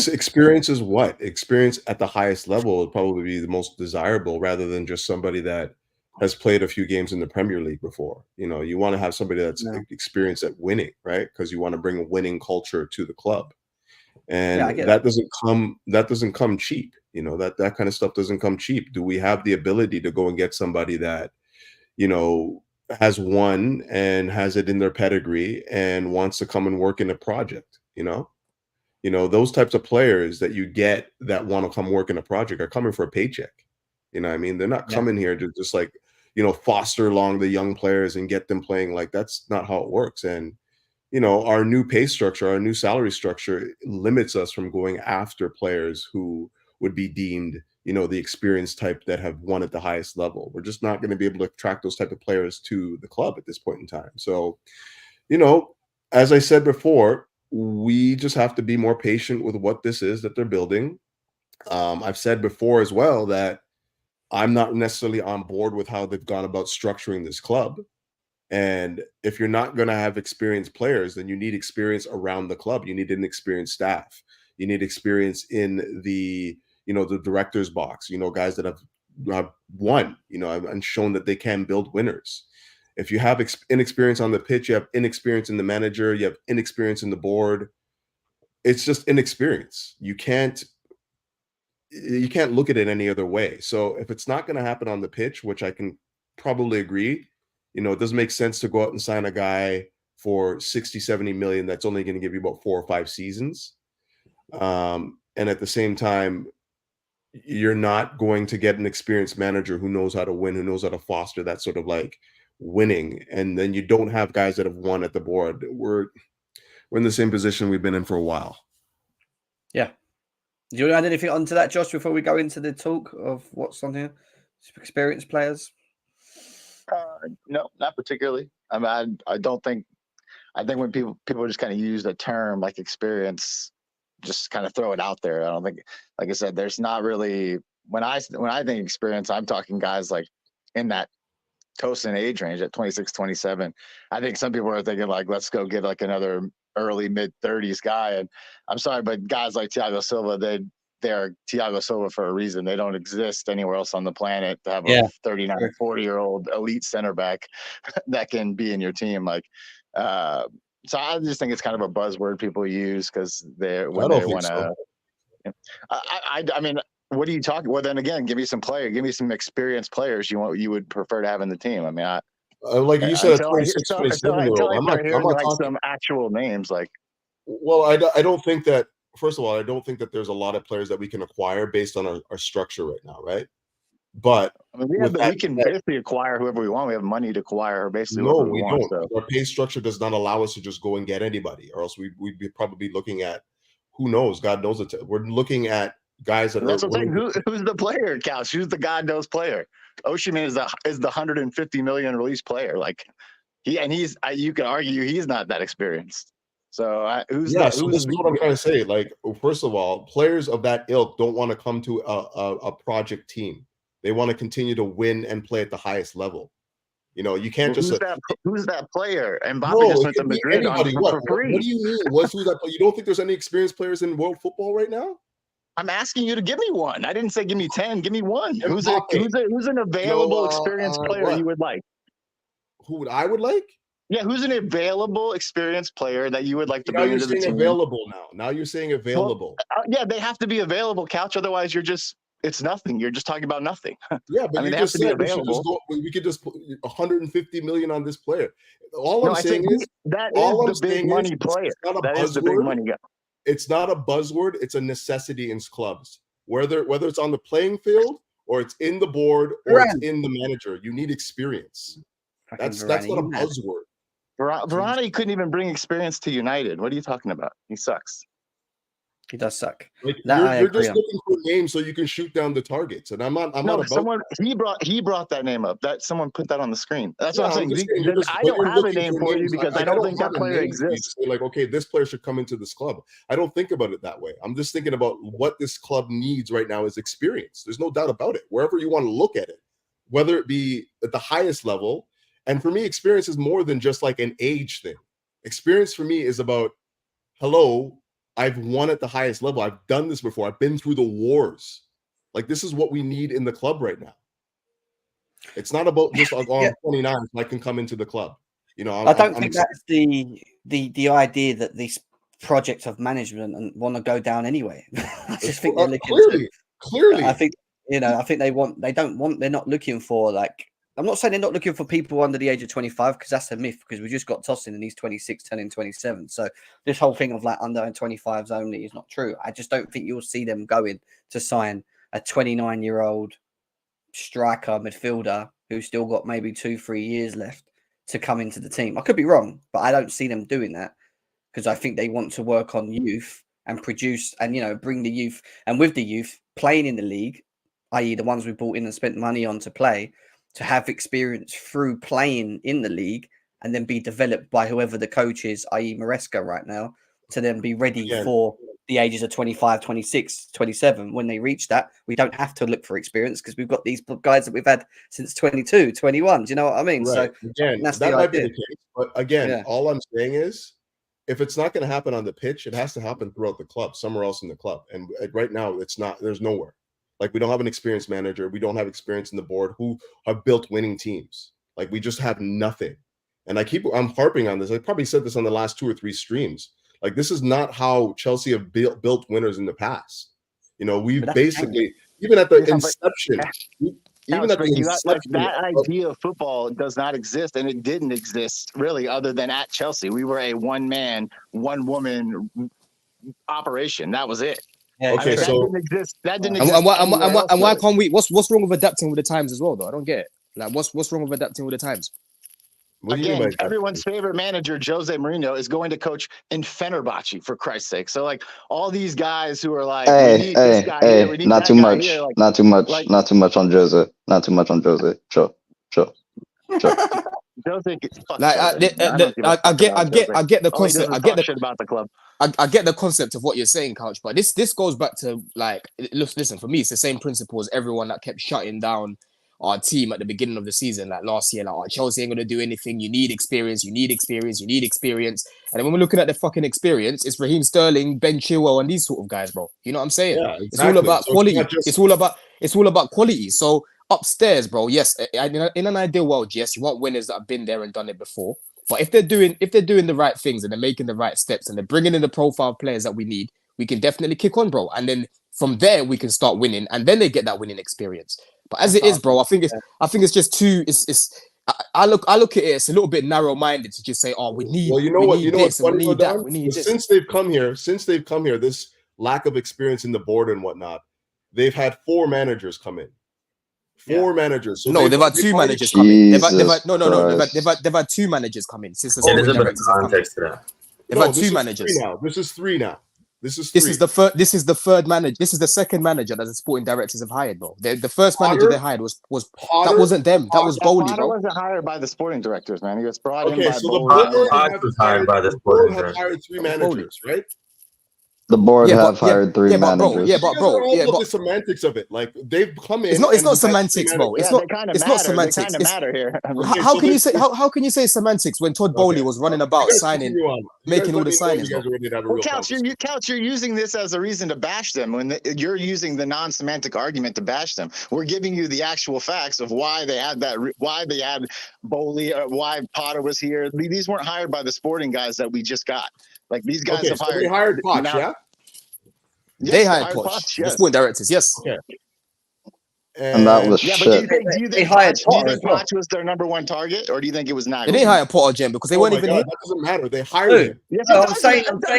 Experience is what? Experience at the highest level would probably be the most desirable rather than just somebody that has played a few games in the Premier League before. You want to have somebody that's experienced at winning, right? Because you want to bring a winning culture to the club. And that doesn't come cheap. That kind of stuff doesn't come cheap. Do we have the ability to go and get somebody that, has won and has it in their pedigree and wants to come and work in a project, those types of players that you get that want to come work in a project are coming for a paycheck. You know what I mean? They're not coming here to just like, foster along the young players and get them playing. Like that's not how it works. And, our new pay structure, our new salary structure limits us from going after players who would be deemed, the experienced type that have won at the highest level. We're just not going to be able to attract those type of players to the club at this point in time. So, as I said before, we just have to be more patient with what this is that they're building. I've said before as well that I'm not necessarily on board with how they've gone about structuring this club. And if you're not going to have experienced players, then you need experience around the club. You need an experienced staff. You need experience in the director's box, guys that have won, and shown that they can build winners. If you have inexperience on the pitch, you have inexperience in the manager, you have inexperience in the board. It's just inexperience. You can't look at it any other way. So if it's not going to happen on the pitch, which I can probably agree, it doesn't make sense to go out and sign a guy for 60, 70 million that's only going to give you about 4 or 5 seasons. And at the same time, you're not going to get an experienced manager who knows how to win, who knows how to foster that sort of like winning. And then you don't have guys that have won at the board. We're in the same position we've been in for a while. Yeah. Do you want to add anything onto that, Josh, before we go into the talk of what's on here? Experienced players? No, not particularly. I mean, I don't think. I think when people just kind of use the term like experience, just kind of throw it out there. I don't think, like I said, there's not really when I think experience, I'm talking guys like in that Tosin age range at 26, 27. I think some people are thinking like, let's go get like another early mid 30s guy. And I'm sorry, but guys like Thiago Silva, they're Thiago Silva for a reason. They don't exist anywhere else on the planet to have a 39, 40-year-old elite center back that can be in your team. Like, so I just think it's kind of a buzzword people use because they want to. I mean, what are you talking? Well, then again, give me some experienced players you would prefer to have in the team. I mean, like you said, a 26, until 27-year-old. I'm not like talking some actual names. Like, well, I don't think that. First of all, I don't think that there's a lot of players that we can acquire based on our structure right now, right? But I mean, we can basically acquire whoever we want. We have money to acquire basically whoever we want. No, we don't. So. Our pay structure does not allow us to just go and get anybody, or else we'd be probably looking at who knows. God knows it. We're looking at guys that That's who's the player, Couch? Who's the God knows player? Oshiman is the 150 million release player. Like you can argue he's not that experienced. So this is what I'm trying to say. Like, first of all, players of that ilk don't want to come to a project team. They want to continue to win and play at the highest level. You know, you can't just who's that player? And Mbappe just went to Madrid for free. What do you mean? Who's that? You don't think there's any experienced players in world football right now? I'm asking you to give me one. I didn't say give me 10. Give me one. Who's an available experienced player you would like? Who I would like? Yeah, who's an available, experienced player that you would like to bring into the team? Now you're saying available now. Now you're saying available. Well, yeah, they have to be available, Couch. Otherwise, it's nothing. You're just talking about nothing. Yeah, but they have to be available. We could just put 150 million on this player. All I'm saying is that is the big money player. That is the big money guy. It's not a buzzword. It's a necessity in clubs. Whether it's on the playing field or it's in the board or it's in the manager, you need experience. That's not a buzzword. Varane couldn't even bring experience to United. What are you talking about? He sucks. He does suck. Like, you're just looking for names so you can shoot down the targets. And I'm not about someone he brought that name up. That someone put that on the screen. That's what I'm saying. I don't have a name for you because I don't think that player exists. Like, okay, this player should come into this club. I don't think about it that way. I'm just thinking about what this club needs right now is experience. There's no doubt about it. Wherever you want to look at it, whether it be at the highest level. And for me, experience is more than just like an age thing. Experience for me is about, hello, I've won at the highest level. I've done this before. I've been through the wars. Like, this is what we need in the club right now. It's not about just like, I'm 29, so I can come into the club. You know, I don't think that's the idea that these projects of management and want to go down anyway. I just think they're looking clearly. I think they're not looking for like. I'm not saying they're not looking for people under the age of 25 because that's a myth because we just got Tosin and he's 26 turning 27. So this whole thing of like under 25s only is not true. I just don't think you'll see them going to sign a 29-year-old striker midfielder who's still got maybe 2-3 years left to come into the team. I could be wrong, but I don't see them doing that because I think they want to work on youth and produce and, bring the youth and with the youth playing in the league, i.e. the ones we brought in and spent money on to play, to have experience through playing in the league and then be developed by whoever the coach is, i.e. Maresca right now, to then be ready for the ages of 25, 26, 27. When they reach that, we don't have to look for experience because we've got these guys that we've had since 22, 21. Do you know what I mean? Right. So again, that might be the case. But again, all I'm saying is if it's not going to happen on the pitch, it has to happen throughout the club, somewhere else in the club. And right now, it's not. There's nowhere. Like, we don't have an experienced manager. We don't have experience in the board who have built winning teams. Like, we just have nothing. And I'm harping on this. I probably said this on the last 2 or 3 streams. Like, this is not how Chelsea have built winners in the past. We've basically, even at the inception, that idea of football does not exist, and it didn't exist really other than at Chelsea. We were a one-man, one-woman operation. That was it. Yeah, Okay, that so didn't exist. That didn't And exist. why can't we? What's wrong with adapting with the times as well, though? I don't get it. Like, what's wrong with adapting with the times? what do you mean by Again, that? everyone's favorite manager, Jose Mourinho, is going to coach in Fenerbahce, for Christ's sake. So, like, all these guys who are like, we need this guy here, we need not that too guy much, here. Like, not too much, like- not too much on Jose, not too much on Jose. Sure. Jose gets fucked. Like, I get the concept. I get the shit about the club. I get the concept of what you're saying, Couch, but this goes back to, like, listen, for me, it's the same principle as everyone that kept shutting down our team at the beginning of the season, like last year, like, oh, Chelsea ain't gonna do anything. You need experience. You need experience. You need experience. And then when we're looking at the fucking experience, it's Raheem Sterling, Ben Chilwell, and these sort of guys, bro. You know what I'm saying? Yeah, It's all about So quality. it's not just- It's all about quality. So upstairs, bro. Yes, in an ideal world, yes, you want winners that have been there and done it before. But if they're doing the right things and they're making the right steps and they're bringing in the profile players that we need, we can definitely kick on, bro. And then from there we can start winning, and then they get that winning experience. But as it is, bro, I think it's just too. I look at it. It's a little bit narrow-minded to just say, "Oh, we need." Well, you know we what? need You know this what's and funny, we need that. Don? We need this. Since they've come here, this lack of experience in the board and whatnot, they've had 4 managers come in. 4 managers. So No, they've had 2 managers come in. They've had 2 managers come in since the There's a sporting bit of directors have come in. context to that. They've had 2 managers. This is 3 now. This is the third manager. This is the second manager that the sporting directors have hired, bro. The first manager they hired was Potter, that wasn't them. That was Bowley, Potter bro. wasn't hired by the sporting directors, man. He was brought in Okay, by so Bowley. the board Potter was hired by the sporting have hired 3 managers, right? The board Yeah, have but- yeah, hired 3 yeah, but bro, managers. yeah, You but guys bro, are all yeah, about but the semantics of it. Like they've come in. it's not and we've had 3 semantics, bro. managers. It's not. They kind of It's matter. not semantics. They kind of It's- matter here. Okay, How so can you this- say how can you say semantics when Todd Bowley was running about You guys signing, continue on. You making guys all let the me know signings, You guys bro? are ready to have a Well, real Couch, conversation. you're using this as a reason to bash them when you're using the non-semantic argument to bash them. We're giving you the actual facts of why they had why they had Bowley, or why Potter was here. These weren't hired by the sporting guys that we just got. Like these guys Okay, have so hired. they hired Poch, now- yeah? They hired Poch, the yes. sporting directors. Yes. Okay. And that was Yeah, but shit. do you They think hired Poch Potter as well. was their number 1 target, or do you think it was They Nagelsmann? didn't hire Potter, Jen, because they weren't my even God, here. that doesn't matter. They hired him. Yes, No, it I'm does. saying That's the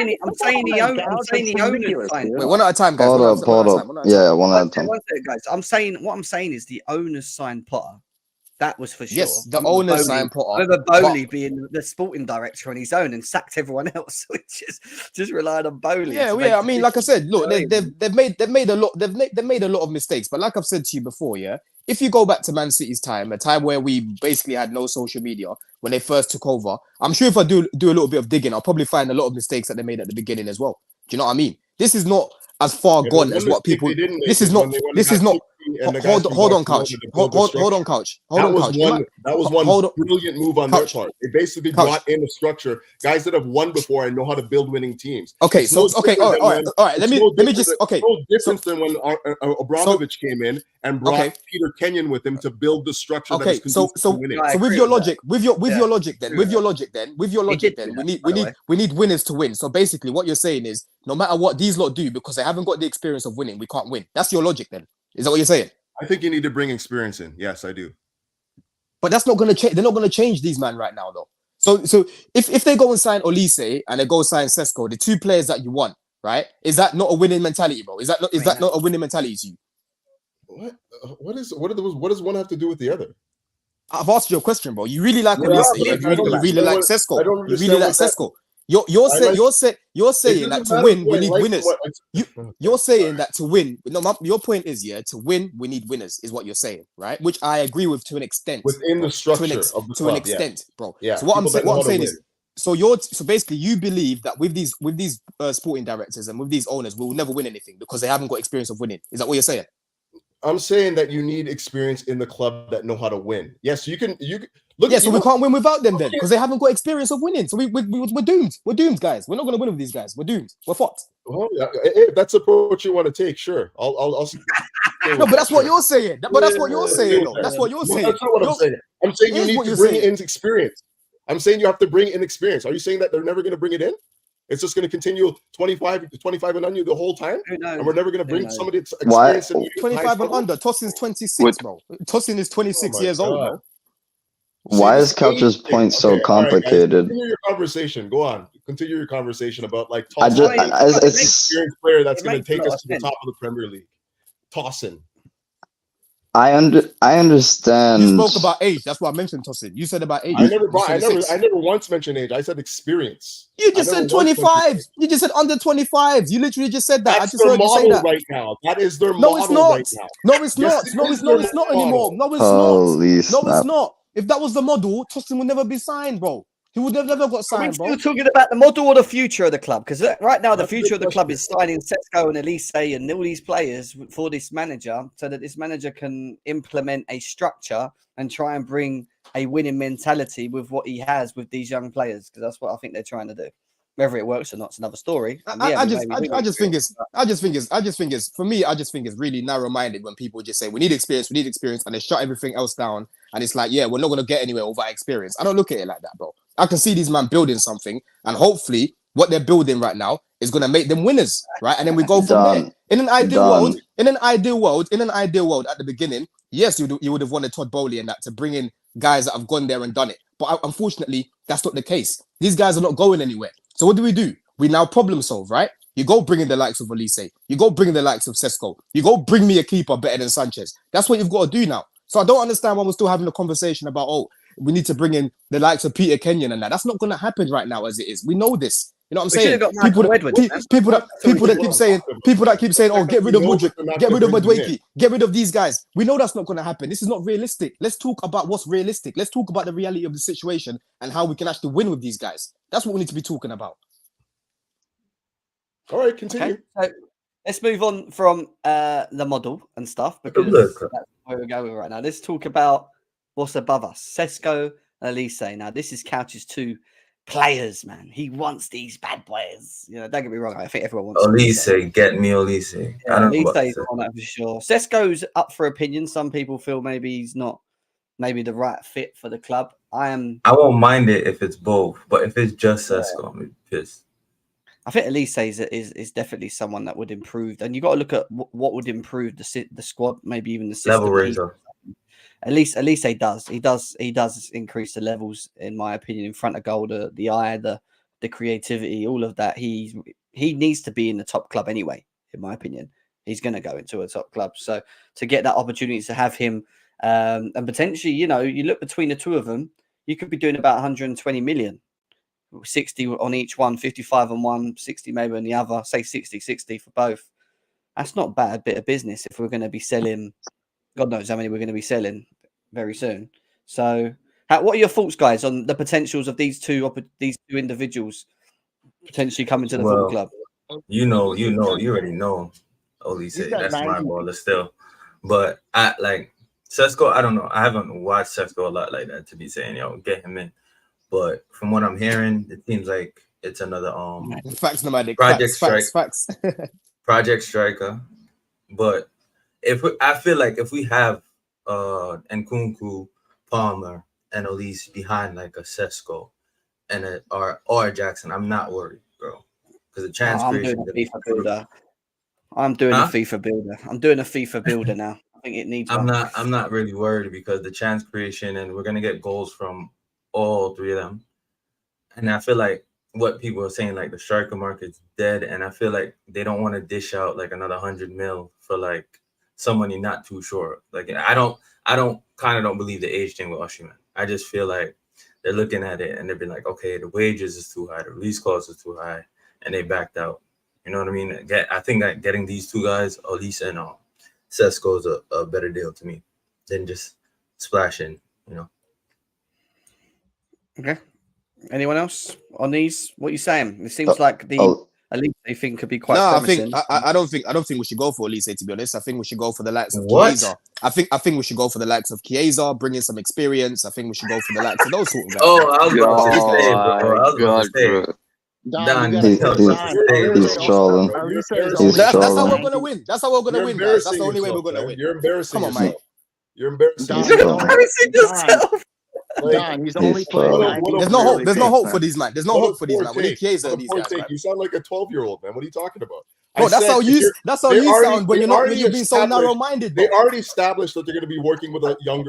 owner's ridiculous, signed. dude. Wait, one at a time, guys. Hold One up, at a hold time, up. one at a time. Yeah, one at a time. One second, guys. What I'm saying is the owners signed Potter. That was for sure. Yes, the Over owners Bowley- signed Potter. Over Bowley being the sporting director on his own and sacked everyone else, which is just relied on Bowley. Yeah, to yeah. I make mean, like I said, look, decisions. they've made a lot of mistakes. But like I've said to you before, yeah, if you go back to Man City's time, a time where we basically had no social media when they first took over, I'm sure if I do a little bit of digging, I'll probably find a lot of mistakes that they made at the beginning as well. Do you know what I mean? This is not as far gone as what people. This is not. Hold on, Couch. Hold on, Couch. That was one brilliant move on their Couch. part. They basically Couch. brought in a structure, guys that have won before and know how to build winning teams. Okay, It's so no okay, different all than right. Let me just it's okay. no difference than when Abramovich came in and brought Okay. Peter Kenyon with him to build the structure. Okay, that is so conducive to winning. I so with agree your with logic, with your logic, then, with your logic, then, did we do that, by the way. need winners to win. So basically, what you're saying is, no matter what these lot do, because they haven't got the experience of winning, we can't win. That's your logic, then. Is that what you're saying? I think you need to bring experience in. Yes, I do. But that's not going to change. They're not going to change these man right now, though. So if they go and sign Olise and they go sign Sesko, the 2 players that you want, right? Is that not a winning mentality, bro? Is that not a winning mentality to you? What does one have to do with the other? I've asked you a question, bro. You really like Yeah, Olise. but You really like Sesko. I don't You really like understand Sesko. You're saying that to win we need winners. You're saying that to win. No, your point is, yeah, to win we need winners is what you're saying, right? Which I agree with to an extent. within the structure of the to an club, yeah. extent, bro. Yeah, So what I'm people that saying know is, how to so basically you believe that with these sporting directors and with these owners, we will never win anything because they haven't got experience of winning. Is that what you're saying? I'm saying that you need experience in the club that know how to win. Yes, you can look. Yeah, so we can't win without them then because they haven't got experience of winning. So we're doomed. We're doomed, guys. We're not going to win with these guys. We're doomed. We're fucked. Well, if that's the approach you want to take, sure. I'll No, but that's what you're saying. But that's what you're saying, though. That's what you're saying. That's not what I'm saying. I'm saying you Here's need what to you're bring saying. in experience. I'm saying you have to bring in experience. Are you saying that they're never going to bring it in? It's just going to continue 25 and on you the whole time? Who knows? And we're never going to bring somebody that's Why? experienced in 25 and under. Tosin's 26, bro. Tosin is 26 years old, bro. Why is Couch's point so complicated? Continue your conversation. Go on. Continue your conversation about like I Tosin, just, Tosin, I- an it's, experienced player that's it going to makes a take lot us of to the sense. top of the Premier League. Tosin. I You understand. spoke about age. That's what I mentioned, Tosin. You said about age. I You never, said six. I never once mentioned age. I said experience. You I just never said once mentioned 25. age. You just said under 25s. You literally just said that. I That's just their heard you say model that. right now. That is their No, it's model not. right now. No, it's Yes, not. it No, is it's no, their it's not model. anymore. No, it's Holy not. No, it's snap. not. If that was the model, Tosin would never be signed, bro. He would have never got Are we signed, bro. still talking about the model or the future of the club? Because right now, the That's a future of good the club question. is signing Sesko and Olise and all these players for this manager so that this manager can implement a structure and try and bring a winning mentality with what he has with these young players. Because that's what I think they're trying to do. Whether it works or not, it's another story. And yeah, I we just maybe do I need just think experience, it's for me, I just think it's really narrow-minded when people just say we need experience, and they shut everything else down. And it's like, yeah, we're not gonna get anywhere without experience. I don't look at it like that, bro. I can see these man building something, and hopefully what they're building right now is gonna make them winners, right? And then we go from there. Done. In an ideal world, Done. at the beginning, yes, you would have wanted Todd Bowley and that to bring in guys that have gone there and done it. But unfortunately, that's not the case. These guys are not going anywhere. So what do? We now problem solve, right? You go bring in the likes of Olise. You go bring in the likes of Sesko. You go bring me a keeper better than Sanchez. That's what you've got to do now. So I don't understand why we're still having a conversation about, oh, we need to bring in the likes of Peter Kenyon and that. That's not going to happen right now as it is. We know this. You know what I'm We should saying? have got Michael Edwards. People that keep saying, oh, get rid of Mudryk, get rid of Madueke, get rid of these guys. We know that's not going to happen. This is not realistic. Let's talk about what's realistic. Let's talk about the reality of the situation and how we can actually win with these guys. That's what we need to be talking about. All right, continue. Okay, so let's move on from the model and stuff because that's where we're going right now. Let's talk about what's above us. Sesko and Olise. Now, this is Couch's two players, man. He wants these bad boys. You know, don't get me wrong. I think everyone wants Olise. Get me Olise. Yeah, I don't know Olise's on that for sure. Sesko's up for opinion. Some people feel maybe he's not the right fit for the club. I won't mind it if it's both, but if it's just Sesko, I'm pissed. I think Olise is definitely someone that would improve, and you got to look at what would improve the squad, maybe even the system. Level raiser. Olise does. He does increase the levels, in my opinion, in front of goal, the eye, the creativity, all of that. He needs to be in the top club anyway, in my opinion. He's going to go into a top club. So to get that opportunity to have him, and potentially, you know, you look between the two of them, you could be doing about 120 million. 60 on each one, 55 on one, 60 maybe on the other, say 60 for both. That's not a bad bit of business if we're going to be selling. God knows how many we're going to be selling very soon. So what are your thoughts, guys, on the potentials of these two individuals potentially coming to the football club? You already know Olise. That's my baller still. But I like Sesko, I don't know. I haven't watched Sesko a lot like that to be saying, yo, get him in. But from what I'm hearing, it seems like it's another facts, nomadic Project facts. Project Striker. But I feel like if we have Nkunku, Palmer, and Olise behind like a Sesko and or Jackson, I'm not worried, bro. Because the chance creation. I'm doing a FIFA builder now. I think it needs. I'm not really worried because the chance creation and we're gonna get goals from all three of them. And I feel like what people are saying, like the striker market's dead, and I feel like they don't want to dish out like another 100 mil for like someone you're not too sure. Like I don't believe the age thing with Osimhen. I just feel like they're looking at it and they've been like, okay, the wages is too high, the release clause is too high, and they backed out. You know what I mean? I think that getting these two guys, Olise and Sesko, is a better deal to me than just splashing, you know. Okay. Anyone else on these? What are you saying? It seems like the Olise thing could be quite promising. I don't think we should go for Olise, to be honest. I think we should go for the likes of What? Chiesa. I think we should go for the likes of Chiesa, bring in some experience. I think we should go for the likes of those sort of guys. Oh, I was about to say, bro. He's trolling. That's how we're gonna win. That's how we're gonna win, guys. That's the only way we're gonna win. You're embarrassing Come on, yourself. mate. You're embarrassing yourself. Don, he's only playing 90. There's no hope for these man. There's no hope for these man. We need Chiesa and these guys. You sound like a 12-year-old, man. What are you talking about? Bro, that's how you sound when you're being so narrow-minded. They already established that they're going to be working with a young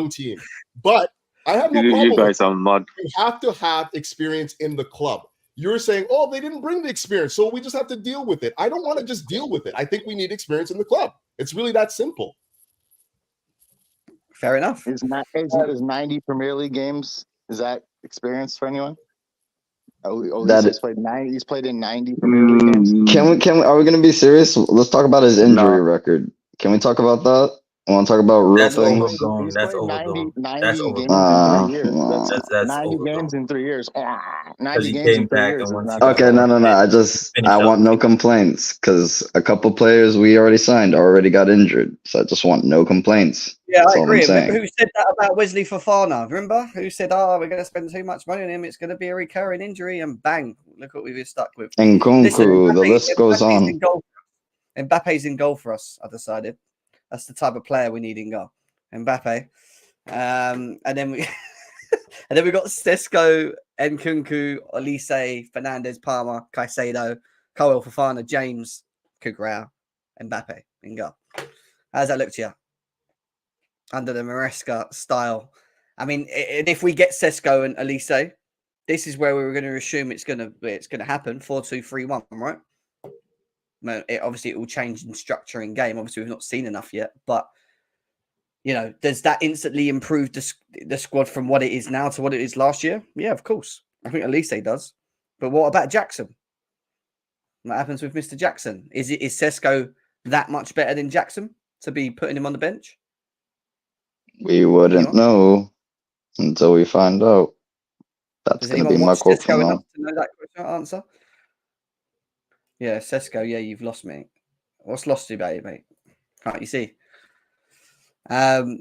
team. But I have no You problem. guys are mud. You have to have experience in the club. You're saying, oh, they didn't bring the experience, so we just have to deal with it. I don't want to just deal with it. I think we need experience in the club. It's really that simple. Fair enough. Is 90 Premier League games, is that experience for anyone? Olise's played 90. He's played in 90 Premier League games. Can we? Are we going to be serious? Let's talk about his injury record. Can we talk about that? I want to talk about real That's things. overblown. He's That's played overblown. 90 That's games overblown. in 3 years. That's 90 overblown. games in 3 years. 90 he games came in 3 back years. and is once not he that Okay, bad. no. I want no complaints because a couple players we already signed already got injured. So I just want no complaints. Yeah, That's I all agree. I'm saying. Remember who said that about Wesley Fofana? Remember who said, "Oh, we're going to spend too much money on him. It's going to be a recurring injury." And bang, look what we've stuck with. And Nkunku, the list goes Mbappe's on. in goal. Mbappe's in goal for us. I decided that's the type of player we need in goal. Mbappe, and then we got Sesko, Nkunku, Olise, Fernandez, Palmer, Caicedo, Cole, Fofana, James, Cucurella, Mbappe in goal. How does that look to you? Under the Maresca style. I mean, if we get Sesko and Olise, this is where we were going to assume it's going to happen. 4-2-3-1, right? Obviously, it will change in structure in game. Obviously, we've not seen enough yet, but does that instantly improve the squad from what it is now to what it is last year? Yeah, of course. I think Olise does. But what about Jackson? What happens with Mr. Jackson? Is Sesko that much better than Jackson to be putting him on the bench? We wouldn't know until we find out. That's going to be my quote from now. To know that question answer? Yeah, Sesko. Yeah, you've lost me. What's lost you about it, mate? Can't you see? So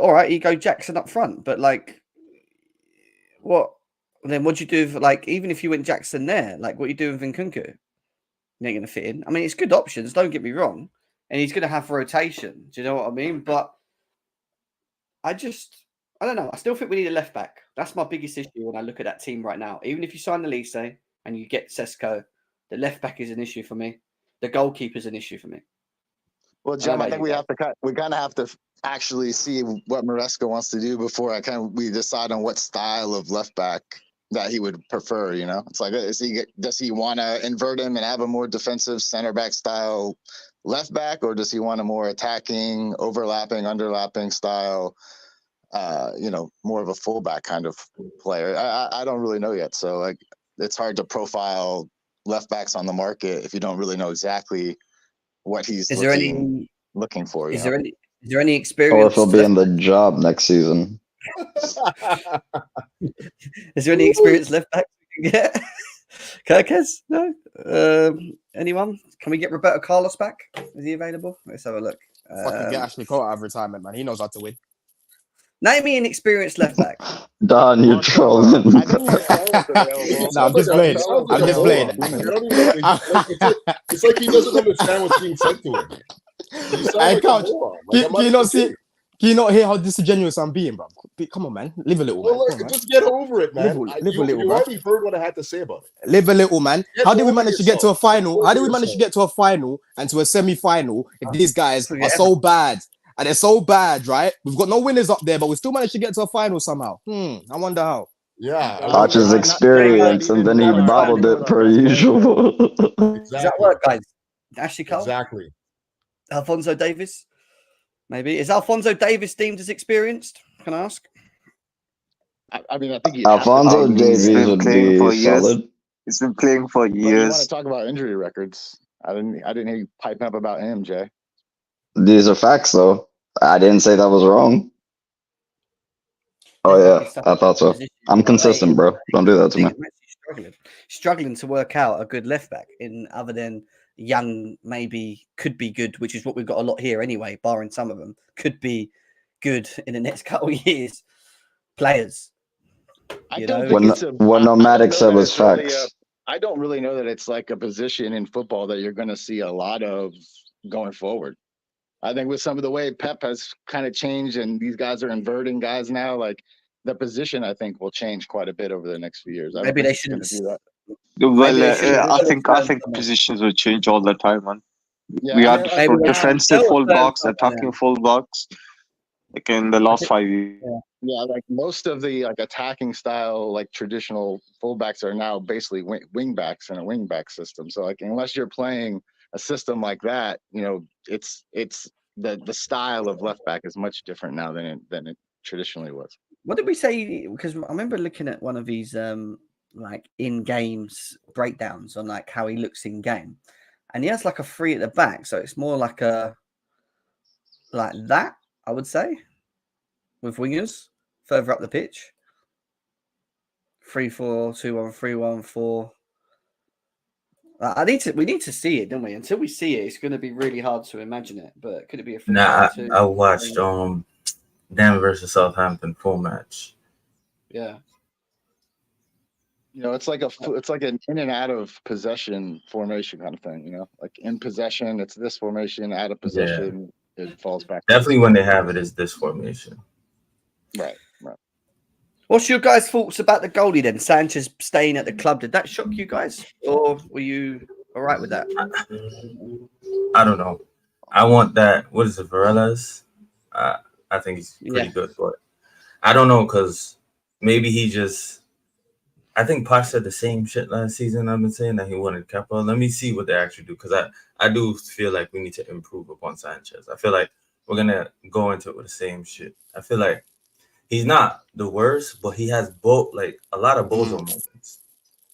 all right, you go Jackson up front, but what do you do if, even if you went Jackson there, what you do with Nkunku? He ain't gonna fit in. I mean, it's good options, don't get me wrong, and he's gonna have rotation. Do you know what I mean? But I don't know. I still think we need a left back. That's my biggest issue when I look at that team right now. Even if you sign Olise and you get Sesko, the left back is an issue for me. The goalkeeper is an issue for me. Well, John, I think we kind of have to actually see what Maresca wants to do before we decide on what style of left back that he would prefer. It's like, does he want to invert him and have a more defensive center back style left back, or does he want a more attacking, overlapping, underlapping style? More of a fullback kind of player. I don't really know yet, so it's hard to profile left backs on the market if you don't really know exactly what he's looking for. Is there any experience? Or if he'll be in the job next season. Is there any experience left back we can get? Kirkes? No. Anyone? Can we get Roberto Carlos back? Is he available? Let's have a look. Fucking get Ashley Cole out of retirement, man. He knows how to win. Name me an experienced left back. Don, you're trolling. No, I'm just playing. I'm just playing. It's like he doesn't understand what's being said to him. Hey, Couch, can you not see? Can you not hear how disingenuous I'm being, bro? Come on, man. Live a little, man. Well, just get over it, man. Live a little, you already heard what I had to say about it. Live a little, man. How did we manage to get to a final? How did we manage to get to a final and to a semi-final if these guys are so bad? And they're so bad, right? We've got no winners up there, but we still managed to get to a final somehow. I wonder how. Yeah. Archer's experience, and then he bobbled it per usual. Exactly. Does that work, guys? Ashley Cole? Exactly. Alphonso Davies? Maybe. Is Alphonso Davies deemed as experienced? Can I ask? I mean, I think Alphonso Davies would be solid. He's been playing for years. You want to talk about injury records? I didn't hear you piping up about him, Jay. These are facts, though. I didn't say that was wrong. Oh, yeah. I thought so. I'm consistent, bro. Don't do that to me. Struggling to work out a good left back other than young, maybe could be good, which is what we've got a lot here anyway, barring some of them, could be good in the next couple of years. Players. What Nomadic said was facts. I don't really know that it's like a position in football that you're going to see a lot of going forward. I think with some of the way Pep has kind of changed and these guys are inverting guys now, the position, I think, will change quite a bit over the next few years. Maybe they shouldn't do that. Well, I think positions will change all the time, man. Yeah, we had defensive fullbacks, attacking fullbacks. like in the last 5 years. Yeah, like most of the like attacking style, like traditional fullbacks are now basically wing backs in a wing back system. So like unless you're playing a system like that, it's the style of left back is much different now than it traditionally was. What did we say? Because I remember looking at one of these like in games breakdowns on like how he looks in game, and he has like a 3 at the back, so it's more like a like that, I would say, with wingers further up the pitch. 3-4-2-1, 3-1-4. We need to see it, don't we? Until we see it, it's going to be really hard to imagine it. But could it be a 3 Nah, 2 I watched Dan versus Southampton full match. Yeah. It's like an in and out of possession formation kind of thing. Like in possession, it's this formation. Out of possession, it falls back. Definitely when they have it is this formation. Right. What's your guys' thoughts about the goalie then? Sanchez staying at the club. Did that shock you guys? Or were you all right with that? I don't know. I want that. What is it, Varela's? I think he's pretty good, but I don't know because maybe he just. I think Poch said the same shit last season. I've been saying that he wanted Kepa. Let me see what they actually do because I do feel like we need to improve upon Sanchez. I feel like we're gonna go into it with the same shit. I feel like he's not the worst, but he has a lot of bozo moments.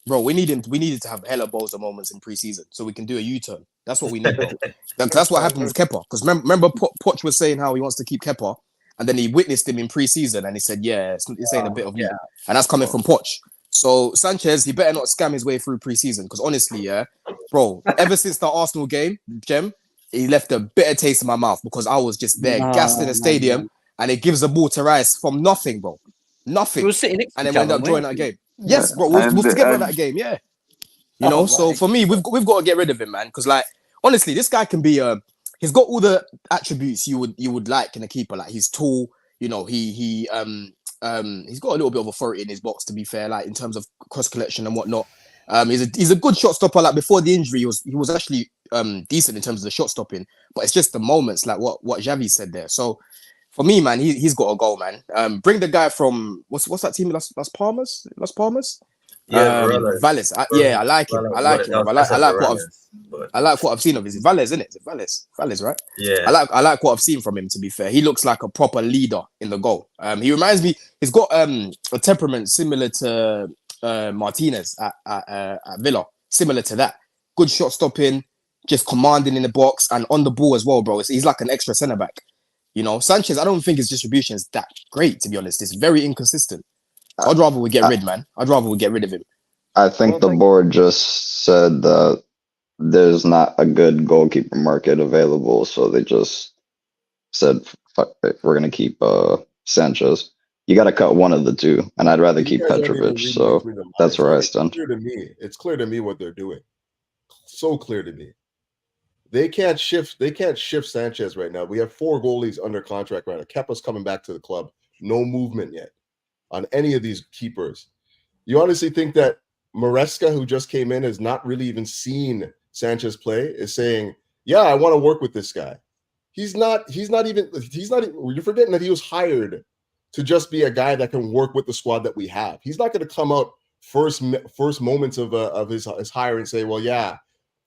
Bro, we needed to have hella bozo moments in preseason so we can do a U-turn. That's what we need, bro. That's what happened with Kepa. Because remember, Poch was saying how he wants to keep Kepa, and then he witnessed him in preseason, and he said, "Yeah, it's saying a bit of me," and that's coming from Poch. So Sanchez, he better not scam his way through preseason because honestly, bro, ever since the Arsenal game, Jem, he left a bitter taste in my mouth because I was just there, gassed in the stadium, and it gives the ball to Rice from nothing, bro, nothing, and then we end up drawing that game. Yes, bro, we was together in that game, So for me, we've got to get rid of him, man, because like honestly, this guy can be he's got all the attributes you would like in a keeper. Like he's tall, he's got a little bit of authority in his box, to be fair, like in terms of cross collection and whatnot. He's a good shot stopper. Like before the injury, he was actually decent in terms of the shot stopping, but it's just the moments, like what Xavi said there. So for me, man, he's got to go, man. Bring the guy from what's that team? Las Palmas. Yeah, Valles. I like him. I like what I've seen of him. Is it Valles, isn't it? Is it Valles, right? Yeah. I like what I've seen from him, to be fair. He looks like a proper leader in the goal. He reminds me, he's got a temperament similar to Martinez at Villa. Similar to that. Good shot stopping, just commanding in the box and on the ball as well, bro. He's like an extra centre back. Sanchez, I don't think his distribution is that great, to be honest. It's very inconsistent. I'd rather we get rid, man. I'd rather we get rid of him. I think the board just said that there's not a good goalkeeper market available, so they just said, "Fuck it, we're gonna keep Sanchez." You got to cut one of the two, and I'd rather keep Petrovic. So that's where I stand. It's clear to me what they're doing. So clear to me. They can't shift Sanchez right now. We have 4 goalies under contract right now. Kepa's coming back to the club. No movement yet on any of these keepers. You honestly think that Maresca, who just came in, has not really even seen Sanchez play, is saying, "Yeah, I want to work with this guy." He's not even. You're forgetting that he was hired to just be a guy that can work with the squad that we have. He's not going to come out first moments of his hire and say, "Well, yeah,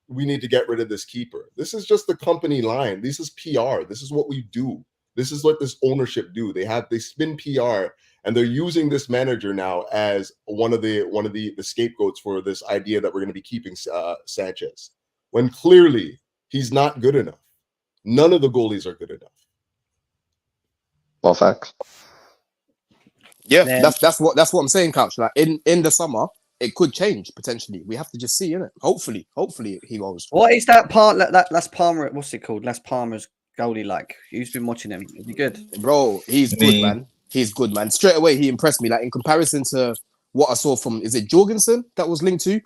we need to get rid of this keeper." This is just the company line. This is PR. This is what we do. This is what this ownership do. They spin PR, and they're using this manager now as one of the scapegoats for this idea that we're going to be keeping Sanchez, when clearly he's not good enough. None of the goalies are good enough. Well, facts. Yeah, that's what I'm saying, Couch. Like in the summer, it could change potentially. We have to just see, innit? Hopefully he goes. What is that part? That Las Palma. What's it called? Las Palma's goalie like. Who's been watching him? Is he good? Bro, he's good, man. He's good, man. Straight away, he impressed me. Like in comparison to what I saw from, is it Jorgensen that was linked to?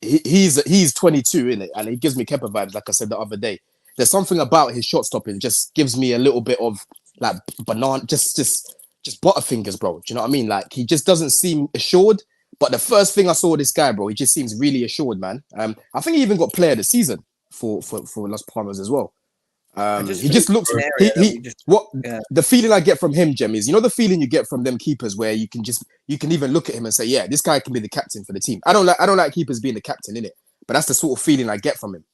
He's 22, innit? And he gives me Kepa vibes, like I said the other day. There's something about his shot stopping just gives me a little bit of like banana, just butterfingers, bro. Do you know what I mean? Like he just doesn't seem assured. But the first thing I saw this guy, bro, he just seems really assured, man. I think he even got player of the season for Las Palmas as well. He just looks. The feeling I get from him, Jem, is the feeling you get from them keepers where you can even look at him and say, yeah, this guy can be the captain for the team. I don't like keepers being the captain in it, but that's the sort of feeling I get from him.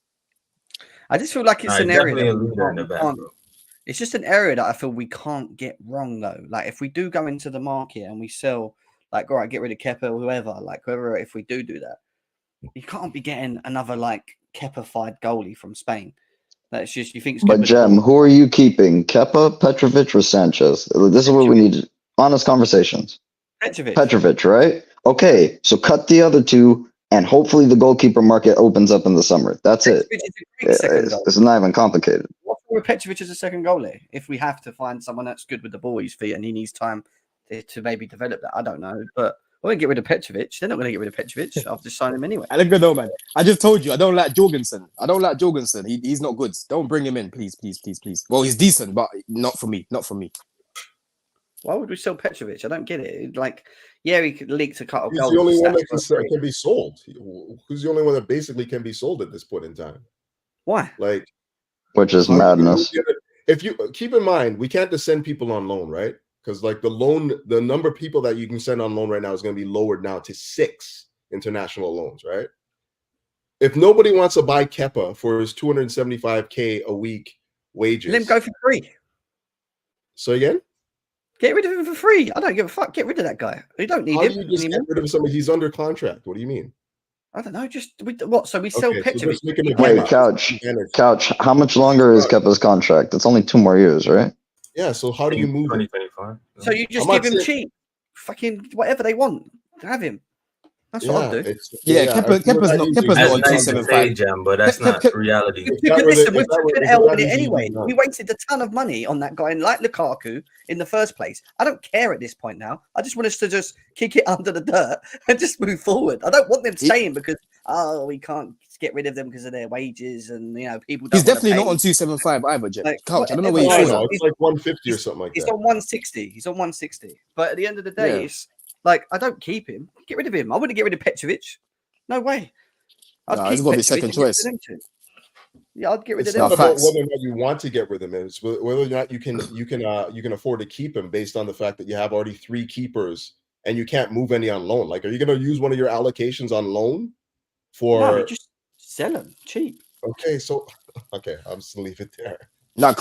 I just feel like it's an area definitely a leader in the back, bro. It's just an area that I feel we can't get wrong though. Like if we do go into the market and we sell, like, all right, get rid of Kepa or whoever, like whoever, if we do that, you can't be getting another like Kepa-fied goalie from Spain. That's just, you think it's But Jem, who are you keeping? Kepa, Petrovic, or Sanchez? This is what we need. Honest conversations. Petrovic, right? Okay, so cut the other two, and hopefully the goalkeeper market opens up in the summer. That's it. It's not even complicated. What's wrong with Petrovic as a second goalie? If we have to find someone that's good with the ball at his feet and he needs time to maybe develop that, I don't know. But I won't get rid of Petrovic. They're not going to get rid of Petrovic. I'll just sign him anyway. I don't know, man. I just told you I don't like Jorgensen. He's not good. Don't bring him in, please. Well, he's decent, but not for me. Why would we sell Petrovic? I don't get it. Like, yeah, he could leak to cut off. He's the only one that can be sold. Who's the only one that basically can be sold at this point in time? Why? Like, which is madness. If you keep in mind, we can't just send people on loan, right? Because like the number of people that you can send on loan right now is going to be lowered now to 6 international loans, right? If nobody wants to buy Kepa for his $275K a week wages, let him go for free. So again, get rid of him for free. I don't give a fuck. Get rid of that guy. You don't need him. Do you just get rid of somebody? He's under contract. What do you mean? I don't know. What? So we sell Petrovic. So wait, Couch. How much longer is Kepa's contract? It's only 2 more years, right? Yeah. So how do you move 2025? So you just give him cheap, fucking whatever they want. Have him. That's what I'll do. Kepa's not on 275. Jam, but that's not reality. Listen, we're taking L with it anyway. We wasted a ton of money on that guy, like Lukaku, in the first place. I don't care at this point now. I just want us to just kick it under the dirt and just move forward. I don't want them staying because we can't get rid of them because of their wages and people. He's definitely not on 275 either, Jim. Couch. I don't know where you saw that. It's like 150 or something like that. He's on 160. He's on 160. But at the end of the day, it's like, I don't keep him. Get rid of him. I wouldn't get rid of Petrovic. No way. He's got to be second choice. Yeah, I'd get rid of them. Whether or not you want to get rid of him is whether or not you can afford to keep him based on the fact that you have already 3 keepers and you can't move any on loan. Like, are you going to use one of your allocations on loan for? No, just sell them cheap. Okay, so I'm just gonna leave it there. I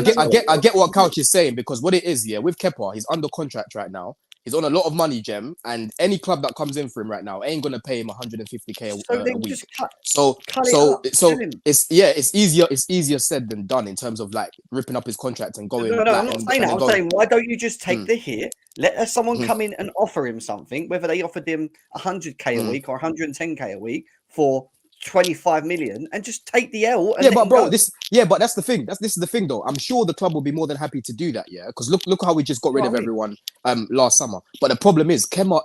think I get what Couch is saying, because what it is, with Kepa, he's under contract right now. He's on a lot of money, Jem, and any club that comes in for him right now ain't gonna pay him 150K a week. So it's easier said than done in terms of like ripping up his contract and going. No, I'm not saying that. I'm saying, why don't you just take the hit? Let someone come in and offer him something, whether they offered him 100K a week or 110K a week for 25 million, and just take the L. And but bro, but that's the thing. This is the thing, though. I'm sure the club will be more than happy to do that. Yeah, because look how we just got rid of everyone last summer. But the problem is, Kepa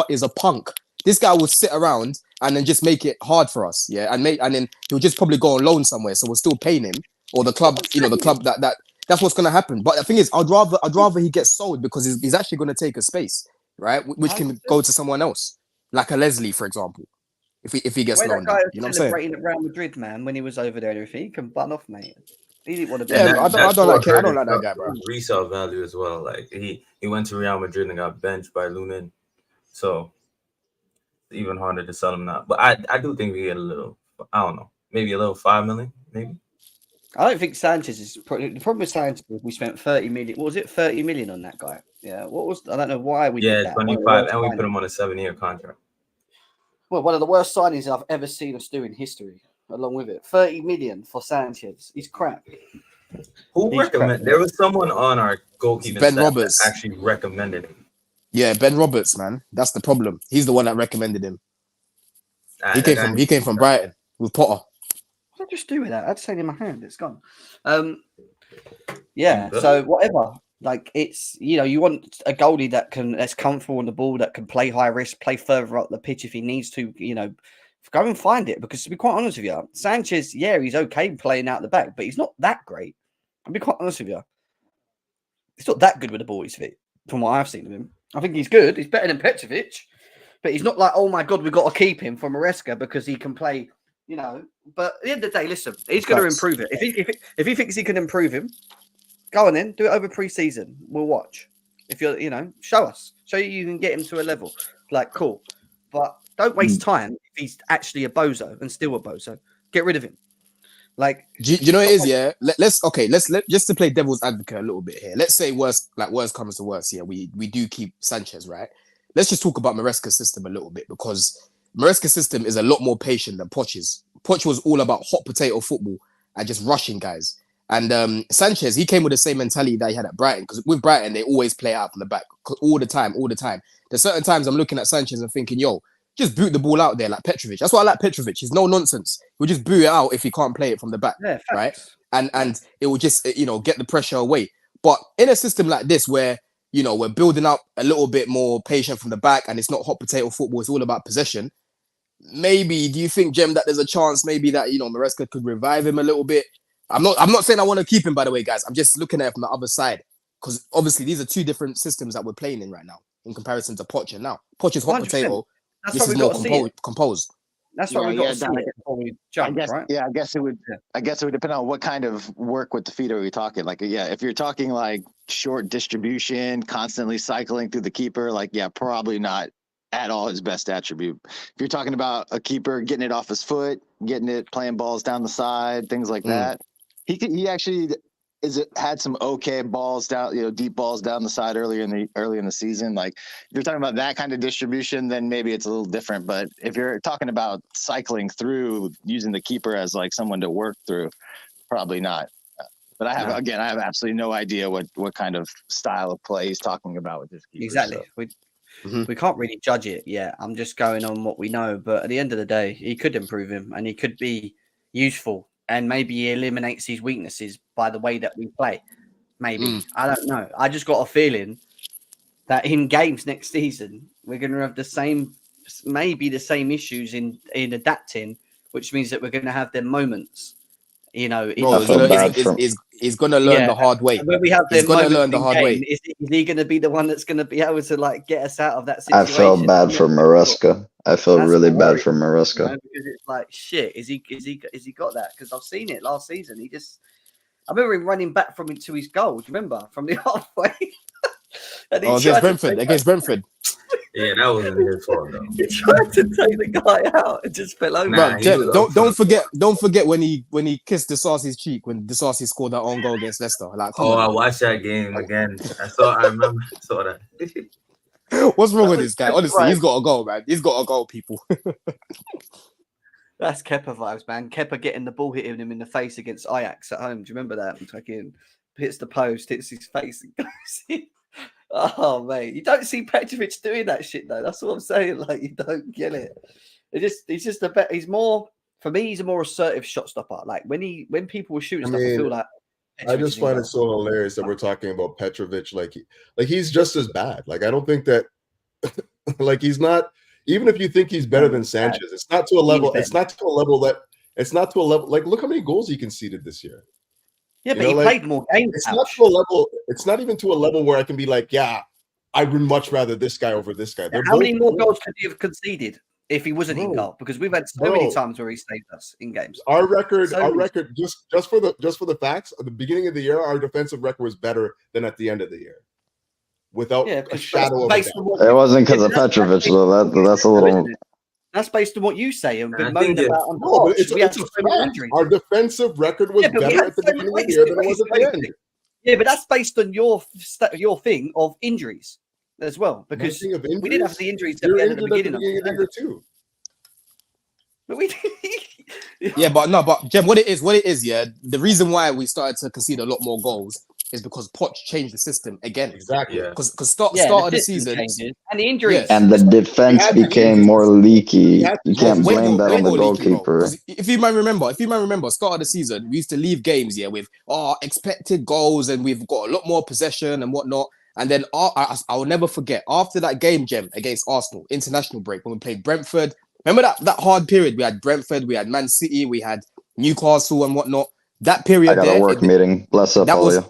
is a punk. This guy will sit around and then just make it hard for us. Yeah, and then he'll just probably go on loan somewhere. So we're still paying him, or the club. The club that's what's gonna happen. But the thing is, I'd rather he gets sold, because he's actually gonna take a space, right, which can go to someone else, like a Leslie, for example. If he gets loaned, you know what I'm saying? Celebrating at Real Madrid, man, when he was over there and everything, he can bun off, mate. He didn't want to. I don't like that guy, bro. Resale value as well. Like he went to Real Madrid and got benched by Lunin, so it's even harder to sell him now. But I do think we get a little. I don't know, maybe a little 5 million, maybe. I don't think Sanchez is the problem with Sanchez. We spent 30 million. What was it? 30 million on that guy. Yeah. What was? I don't know why we. did that. 25, and we put him on a 7-year contract. Well, one of the worst signings I've ever seen us do in history, along with it. 30 million for Sanchez. He's crap. Who recommended? There was someone on our goalkeeping Ben staff Roberts that actually recommended him. Yeah, Ben Roberts, man. That's the problem. He's the one that recommended him. He came from Brighton with Potter. What did I just do with that? I had to say it in my hand. It's gone. Yeah, so whatever. Like, it's, you want a goalie that's comfortable on the ball, that can play high risk, play further up the pitch if he needs to, go and find it. Because to be quite honest with you, Sanchez, he's okay playing out the back, but he's not that great. I'll be quite honest with you. He's not that good with the ball at his feet, from what I've seen of him. I think he's good. He's better than Petrovic, but he's not like, oh my God, we've got to keep him from Maresca because he can play you know. But at the end of the day, listen, he's going to improve it. If he thinks he can improve him, go on then, do it over pre-season. We'll watch. If you're, you know, show you can get him to a level. Like, cool. But don't waste time if he's actually a bozo and still a bozo. Get rid of him. Like, you know what it is, yeah. Let's just to play devil's advocate a little bit here. Let's say worst comes to worst, yeah. We do keep Sanchez, right? Let's just talk about Maresca's system a little bit, because Maresca's system is a lot more patient than Poch's. Poch was all about hot potato football and just rushing guys. And Sanchez, he came with the same mentality that he had at Brighton, because with Brighton they always play out from the back all the time. There's certain times I'm looking at Sanchez and thinking, yo, just boot the ball out there like Petrovic. That's why I like Petrovic. He's no nonsense. He'll just boot it out if he can't play it from the back, right? And it will just, you know, get the pressure away. But in a system like this where, you know, we're building up a little bit more patient from the back and it's not hot potato football, it's all about possession. Maybe, do you think, Jem, that there's a chance maybe that, you know, Maresca could revive him a little bit? I'm not saying I want to keep him, by the way, guys. I'm just looking at it from the other side, because obviously these are two different systems that we're playing in right now in comparison to Poch. And now Poch is hot 100%. Potato. That's this is more composed. That's what we got to see before we jump, right? Yeah, I guess it would depend on what kind of work with the feet are we talking. Like, yeah, if you're talking like short distribution, constantly cycling through the keeper, like, yeah, probably not at all his best attribute. If you're talking about a keeper getting it off his foot, getting it, playing balls down the side, things like that, he actually had some okay balls down, you know, deep balls down the side early in the season. Like, if you're talking about that kind of distribution, then maybe it's a little different. But if you're talking about cycling through, using the keeper as like someone to work through, probably not. But I have absolutely no idea what kind of style of play he's talking about with this keeper. Exactly. So. We can't really judge it yet. I'm just going on what we know. But at the end of the day, he could improve him and he could be useful. And maybe he eliminates his weaknesses by the way that we play. Maybe. I don't know. I just got a feeling that in games next season, we're going to have the same issues in adapting, which means that we're going to have them moments. You know, he's going to learn the hard way. When we have he's going to learn the hard way. Is he going to be the one that's going to be able to like get us out of that situation? I felt bad for Maresca. I feel really bad for Maresca. You know, because it's like, shit, is he got that? Because I've seen it last season. I remember him running back to his goal. Do you remember? From the halfway. Against Brentford. Yeah, that wasn't his fault though. He tried to take the guy out and just fell over. Don't forget when he kissed Disasi's cheek when Disasi scored that own goal against Leicester. Like, I watched that game again. I remember saw that. What's wrong with this guy? Honestly, he's got a goal, man. He's got a goal, people. That's Kepa vibes, man. Kepa getting the ball hitting him in the face against Ajax at home. Do you remember that? Fucking hits the post, hits his face, and goes in. Oh, mate. You don't see Petrovic doing that shit, though. That's what I'm saying. Like, you don't get it. He's just a bit. He's more, for me, he's a more assertive shot stopper. Like, when people were shooting stuff, I feel like. I just find it so hilarious that we're talking about Petrovic like he's just as bad. Like, I don't think that like he's not, even if you think he's better than Sanchez, it's not to a level like, look how many goals he conceded this year. Yeah, but he played more games. It's not to a level, it's not even to a level where I can be like, yeah, I would much rather this guy over this guy. How many more goals could he have conceded if he wasn't in goal? Because we've had so many times where he saved us in games. Our record, just for the facts, at the beginning of the year, our defensive record was better than at the end of the year, without a shadow of a doubt. It wasn't because of Petrovic, though. That's a little. That's based on what you say and been moaned about on the watch. We had so many injuries. Our defensive record was better at the beginning of the year than it was at the end. Yeah, but that's based on your thing of injuries as well, because we didn't have the injuries that we had at the beginning of the year too. But we but Jem, what it is, yeah. The reason why we started to concede a lot more goals is because Poch changed the system again. Exactly. Because start of the season and the injuries and the defense became more leaky. You can't blame that on the goalkeeper. If you might remember, start of the season, we used to leave games with expected goals and we've got a lot more possession and whatnot. And then I'll never forget after that game, Jem, against Arsenal, international break, when we played Brentford. Remember that hard period? We had Brentford, we had Man City, we had Newcastle and whatnot. That period I got a work meeting. Bless up all you.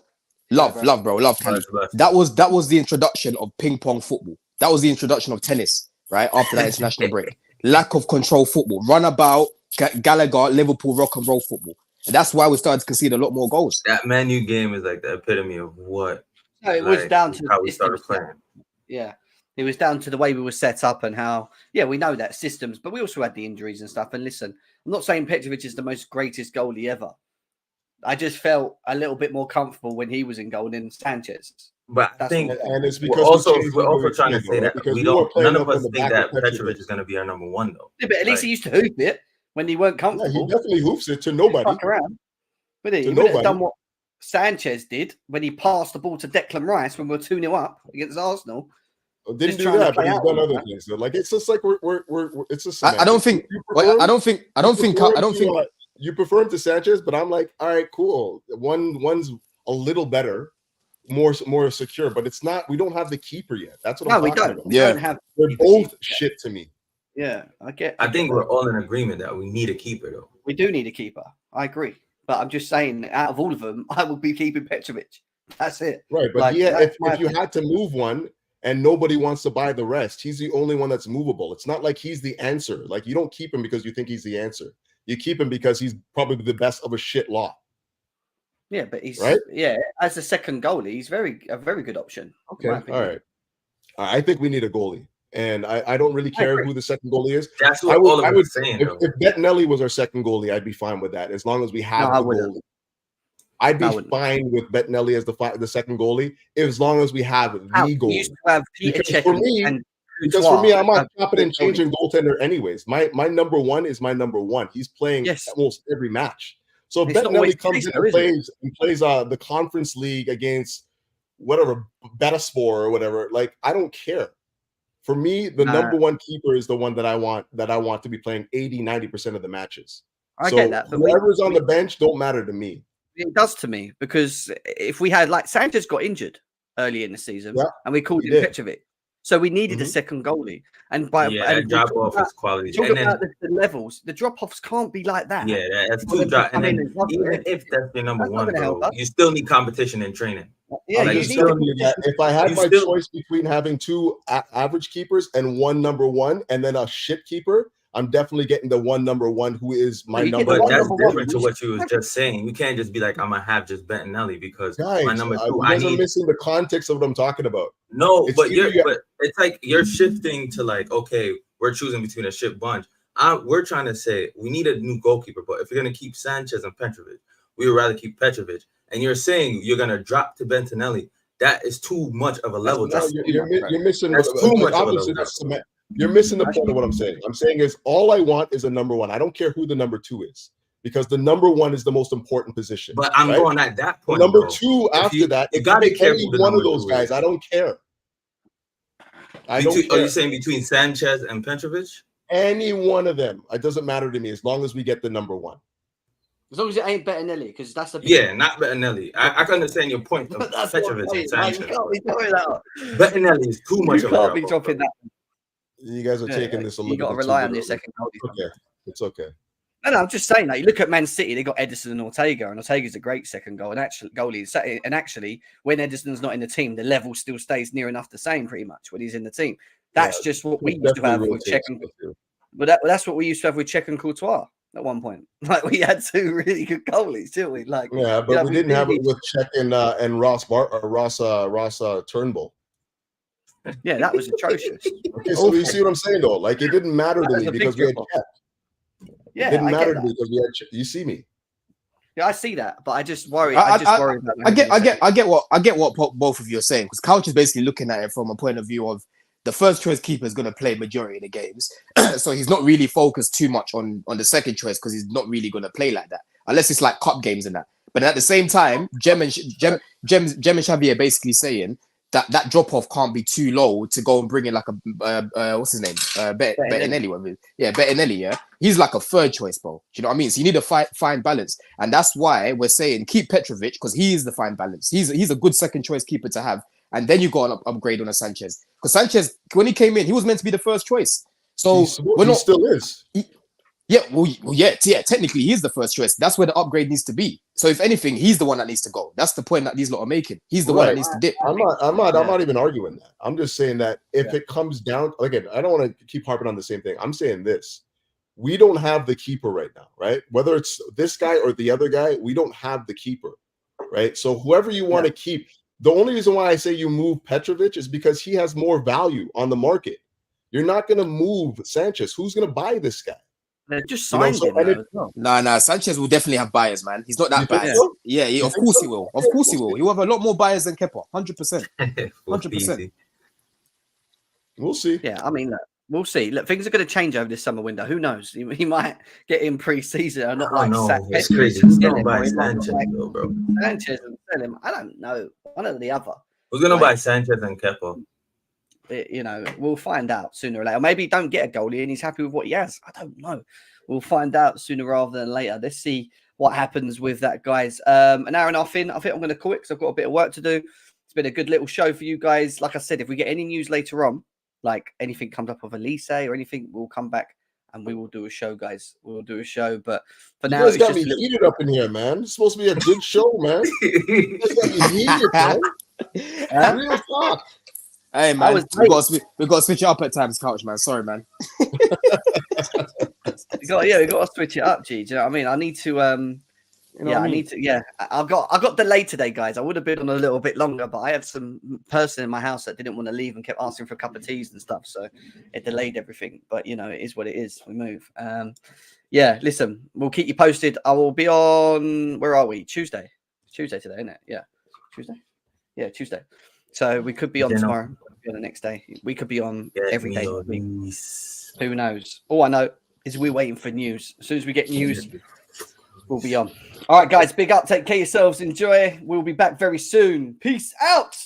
Love, bro. Love, Kenny. That was the introduction of ping pong football. That was the introduction of tennis, right? After that international break. Lack of control football. Run about, Gallagher, Liverpool rock and roll football. And that's why we started to concede a lot more goals. That Man U game is like the epitome of what. No, it was like, down to how we started systems. playing. Yeah. It was down to the way we were set up and how, yeah, we know that systems, but we also had the injuries and stuff. And listen, I'm not saying Petrovic is the most greatest goalie ever. I just felt a little bit more comfortable when he was in goal than Sanchez. But I That's think all. And it's we're because also we changed we're what also we trying to did, say though, that because we we were don't. playing None of up on us the think back that of Petrovic. Petrovic is going to be our number one though. Yeah, but at least he used to hoop it when he weren't Yeah, comfortable. he definitely hoops it to nobody. Fuck around. Would he? To He would have nobody. done what Sanchez did when he passed the ball to Declan Rice when we were 2-0 up against Arsenal. Didn't Just do trying to that, but play he's out done all other that. things. So, like, it's just like we're it's a I don't think. You prefer him to Sanchez, but I'm like, all right, cool. One's a little better, more secure, but it's not. We don't have the keeper yet. That's what I'm No, we talking don't. about. We don't have. They're both shit to me. Yeah, I get think that. we're all in agreement that we need a keeper though. We do need a keeper. I agree. But I'm just saying, out of all of them, I will be keeping Petrovic. That's it. Right, but Like, if you had to move one and nobody wants to buy the rest, he's the only one that's movable. It's not like he's the answer. Like, you don't keep him because you think he's the answer. You keep him because he's probably the best of a shit lot. Yeah, but he's right. Yeah, as a second goalie, he's a very good option. Okay, all right. I think we need a goalie, and I don't really care who the second goalie is. That's what all of us are saying. If Bettinelli was our second goalie, I'd be fine with that as long as we have the goalie. I'd be fine with Bettinelli as the second goalie as long as we have the goalie. Used to have because for me, I'm not chopping and changing goaltender anyways. My number one is my number one. He's playing almost every match. So if Bettinelli comes in and plays the conference league against whatever Betaspor or whatever, like, I don't care. For me, the number one keeper is the one that I want to be playing 80-90% of the matches. I get that, but whoever's on the bench don't matter to me. It does to me, because if we had, like, Sanchez got injured early in the season, and we called him Petrovic, so we needed a second goalie. And drop off his quality. Talk about the levels. The drop offs can't be like that. Yeah, that's two drop. And then even if that's your number one, bro, you still need competition in training. Yeah, like, if I had my choice between having two average keepers and one number one, and then a shit keeper, I'm definitely getting the one number one who is my number one. But that's different to what you was just saying. You can't just be like, I'm gonna have just Bettinelli because my number two. You guys are missing the context of what I'm talking about. No, but it's like you're shifting to like, okay, we're choosing between a shit bunch. We're trying to say we need a new goalkeeper, but if you're gonna keep Sanchez and Petrovic, we would rather keep Petrovic. And you're saying you're gonna drop to Bettinelli. That is too much of a level. You're missing. That's too much of a level. You're missing the point of what I'm saying. I'm saying is all I want is a number one. I don't care who the number two is, because the number one is the most important position. But I'm going at that point. Number two after that, you gotta care any one of those guys. I don't care. Are you saying between Sanchez and Petrovic? Any one of them. It doesn't matter to me as long as we get the number one. As long as it ain't Bettinelli, because that's the not Bettinelli. I can understand your point of Petrovic and Sanchez. You can't be doing that. Bettinelli is too much. You can't be dropping that. You guys are taking this a little bit. You got to rely on your second goalie. Okay, it's okay. No, I'm just saying that. You look at Man City; they got Ederson and Ortega, and Ortega's a great second goal and goalie. And actually, when Ederson's not in the team, the level still stays near enough the same, pretty much, when he's in the team. That's just what we used to have with Czech. But that's what we used to have with Czech and Courtois at one point. Like, we had two really good goalies, didn't we? Like, yeah, but we didn't have it with Czech and Ross Turnbull. Yeah, that was atrocious. Okay, so you see what I'm saying, though? Like, it didn't matter to me because we had Czech. Yeah, it didn't matter to me because we had Czech. You see me? Yeah, I see that, but I just worry. I get what both of you are saying, because Couch is basically looking at it from a point of view of the first choice keeper is going to play majority of the games, so he's not really focused too much on the second choice because he's not really going to play like that unless it's like cup games and that. But at the same time, Jem and Xavi are basically saying that drop off can't be too low to go and bring in like a what's his name, Bettinelli. Yeah, Bettinelli. Yeah, he's like a third choice, bro. Do you know what I mean? So you need a fine balance, and that's why we're saying keep Petrovic, because he is the fine balance. He's a good second choice keeper to have, and then you got an upgrade on a Sanchez, because Sanchez, when he came in, he was meant to be the first choice. So he still is. Yeah, technically he is the first choice. That's where the upgrade needs to be. So if anything, he's the one that needs to go. That's the point that these lot are making. He's the one that needs to dip. I'm not even arguing that. I'm just saying that if it comes down, again, I don't want to keep harping on the same thing. I'm saying this. we don't have the keeper right now, right? Whether it's this guy or the other guy, we don't have the keeper, right? So whoever you want to keep, the only reason why I say you move Petrovic is because he has more value on the market. You're not going to move Sanchez. Who's going to buy this guy? They just signed him. Nah, Sanchez will definitely have buyers, man. He's not that bad. So? Yeah, of course he will. Of course he will. He'll have a lot more buyers than Kepa. 100%. 100%. We'll see. Yeah, I mean, look, we'll see. Look, things are going to change over this summer window. Who knows? He might get in pre-season and not like It's crazy. Who's gonna buy Sanchez, though, bro? Sanchez and sell him. I don't know. One or the other. Who's gonna buy Sanchez and Kepa? You know, we'll find out sooner or later. Maybe he don't get a goalie and he's happy with what he has. I don't know. We'll find out sooner rather than later. Let's see what happens with that, guys. An hour and a half in, I think I'm going to call it because I've got a bit of work to do. It's been a good little show for you guys. Like I said, if we get any news later on, like anything comes up of Olise or anything, we'll come back and we will do a show, guys. We'll do a show. But for now, it's got me heated up in here, man. It's supposed to be a good show, man. It's got me heated, man. Real talk. Hey, man, we got to switch it up at times, Couch, man. Sorry, man. we got to switch it up, G. Do you know what I mean? I need to, I got delayed today, guys. I would have been on a little bit longer, but I had some person in my house that didn't want to leave and kept asking for a cup of teas and stuff, so it delayed everything. But you know, it is what it is. We move. Listen, we'll keep you posted. I will be on. Where are we? Tuesday today, isn't it? Yeah, Tuesday. Yeah, Tuesday. So we could be on tomorrow, be on the next day. We could be on every day. Who knows? All I know is we're waiting for news. As soon as we get news, we'll be on. All right, guys, big up. Take care of yourselves. Enjoy. We'll be back very soon. Peace out.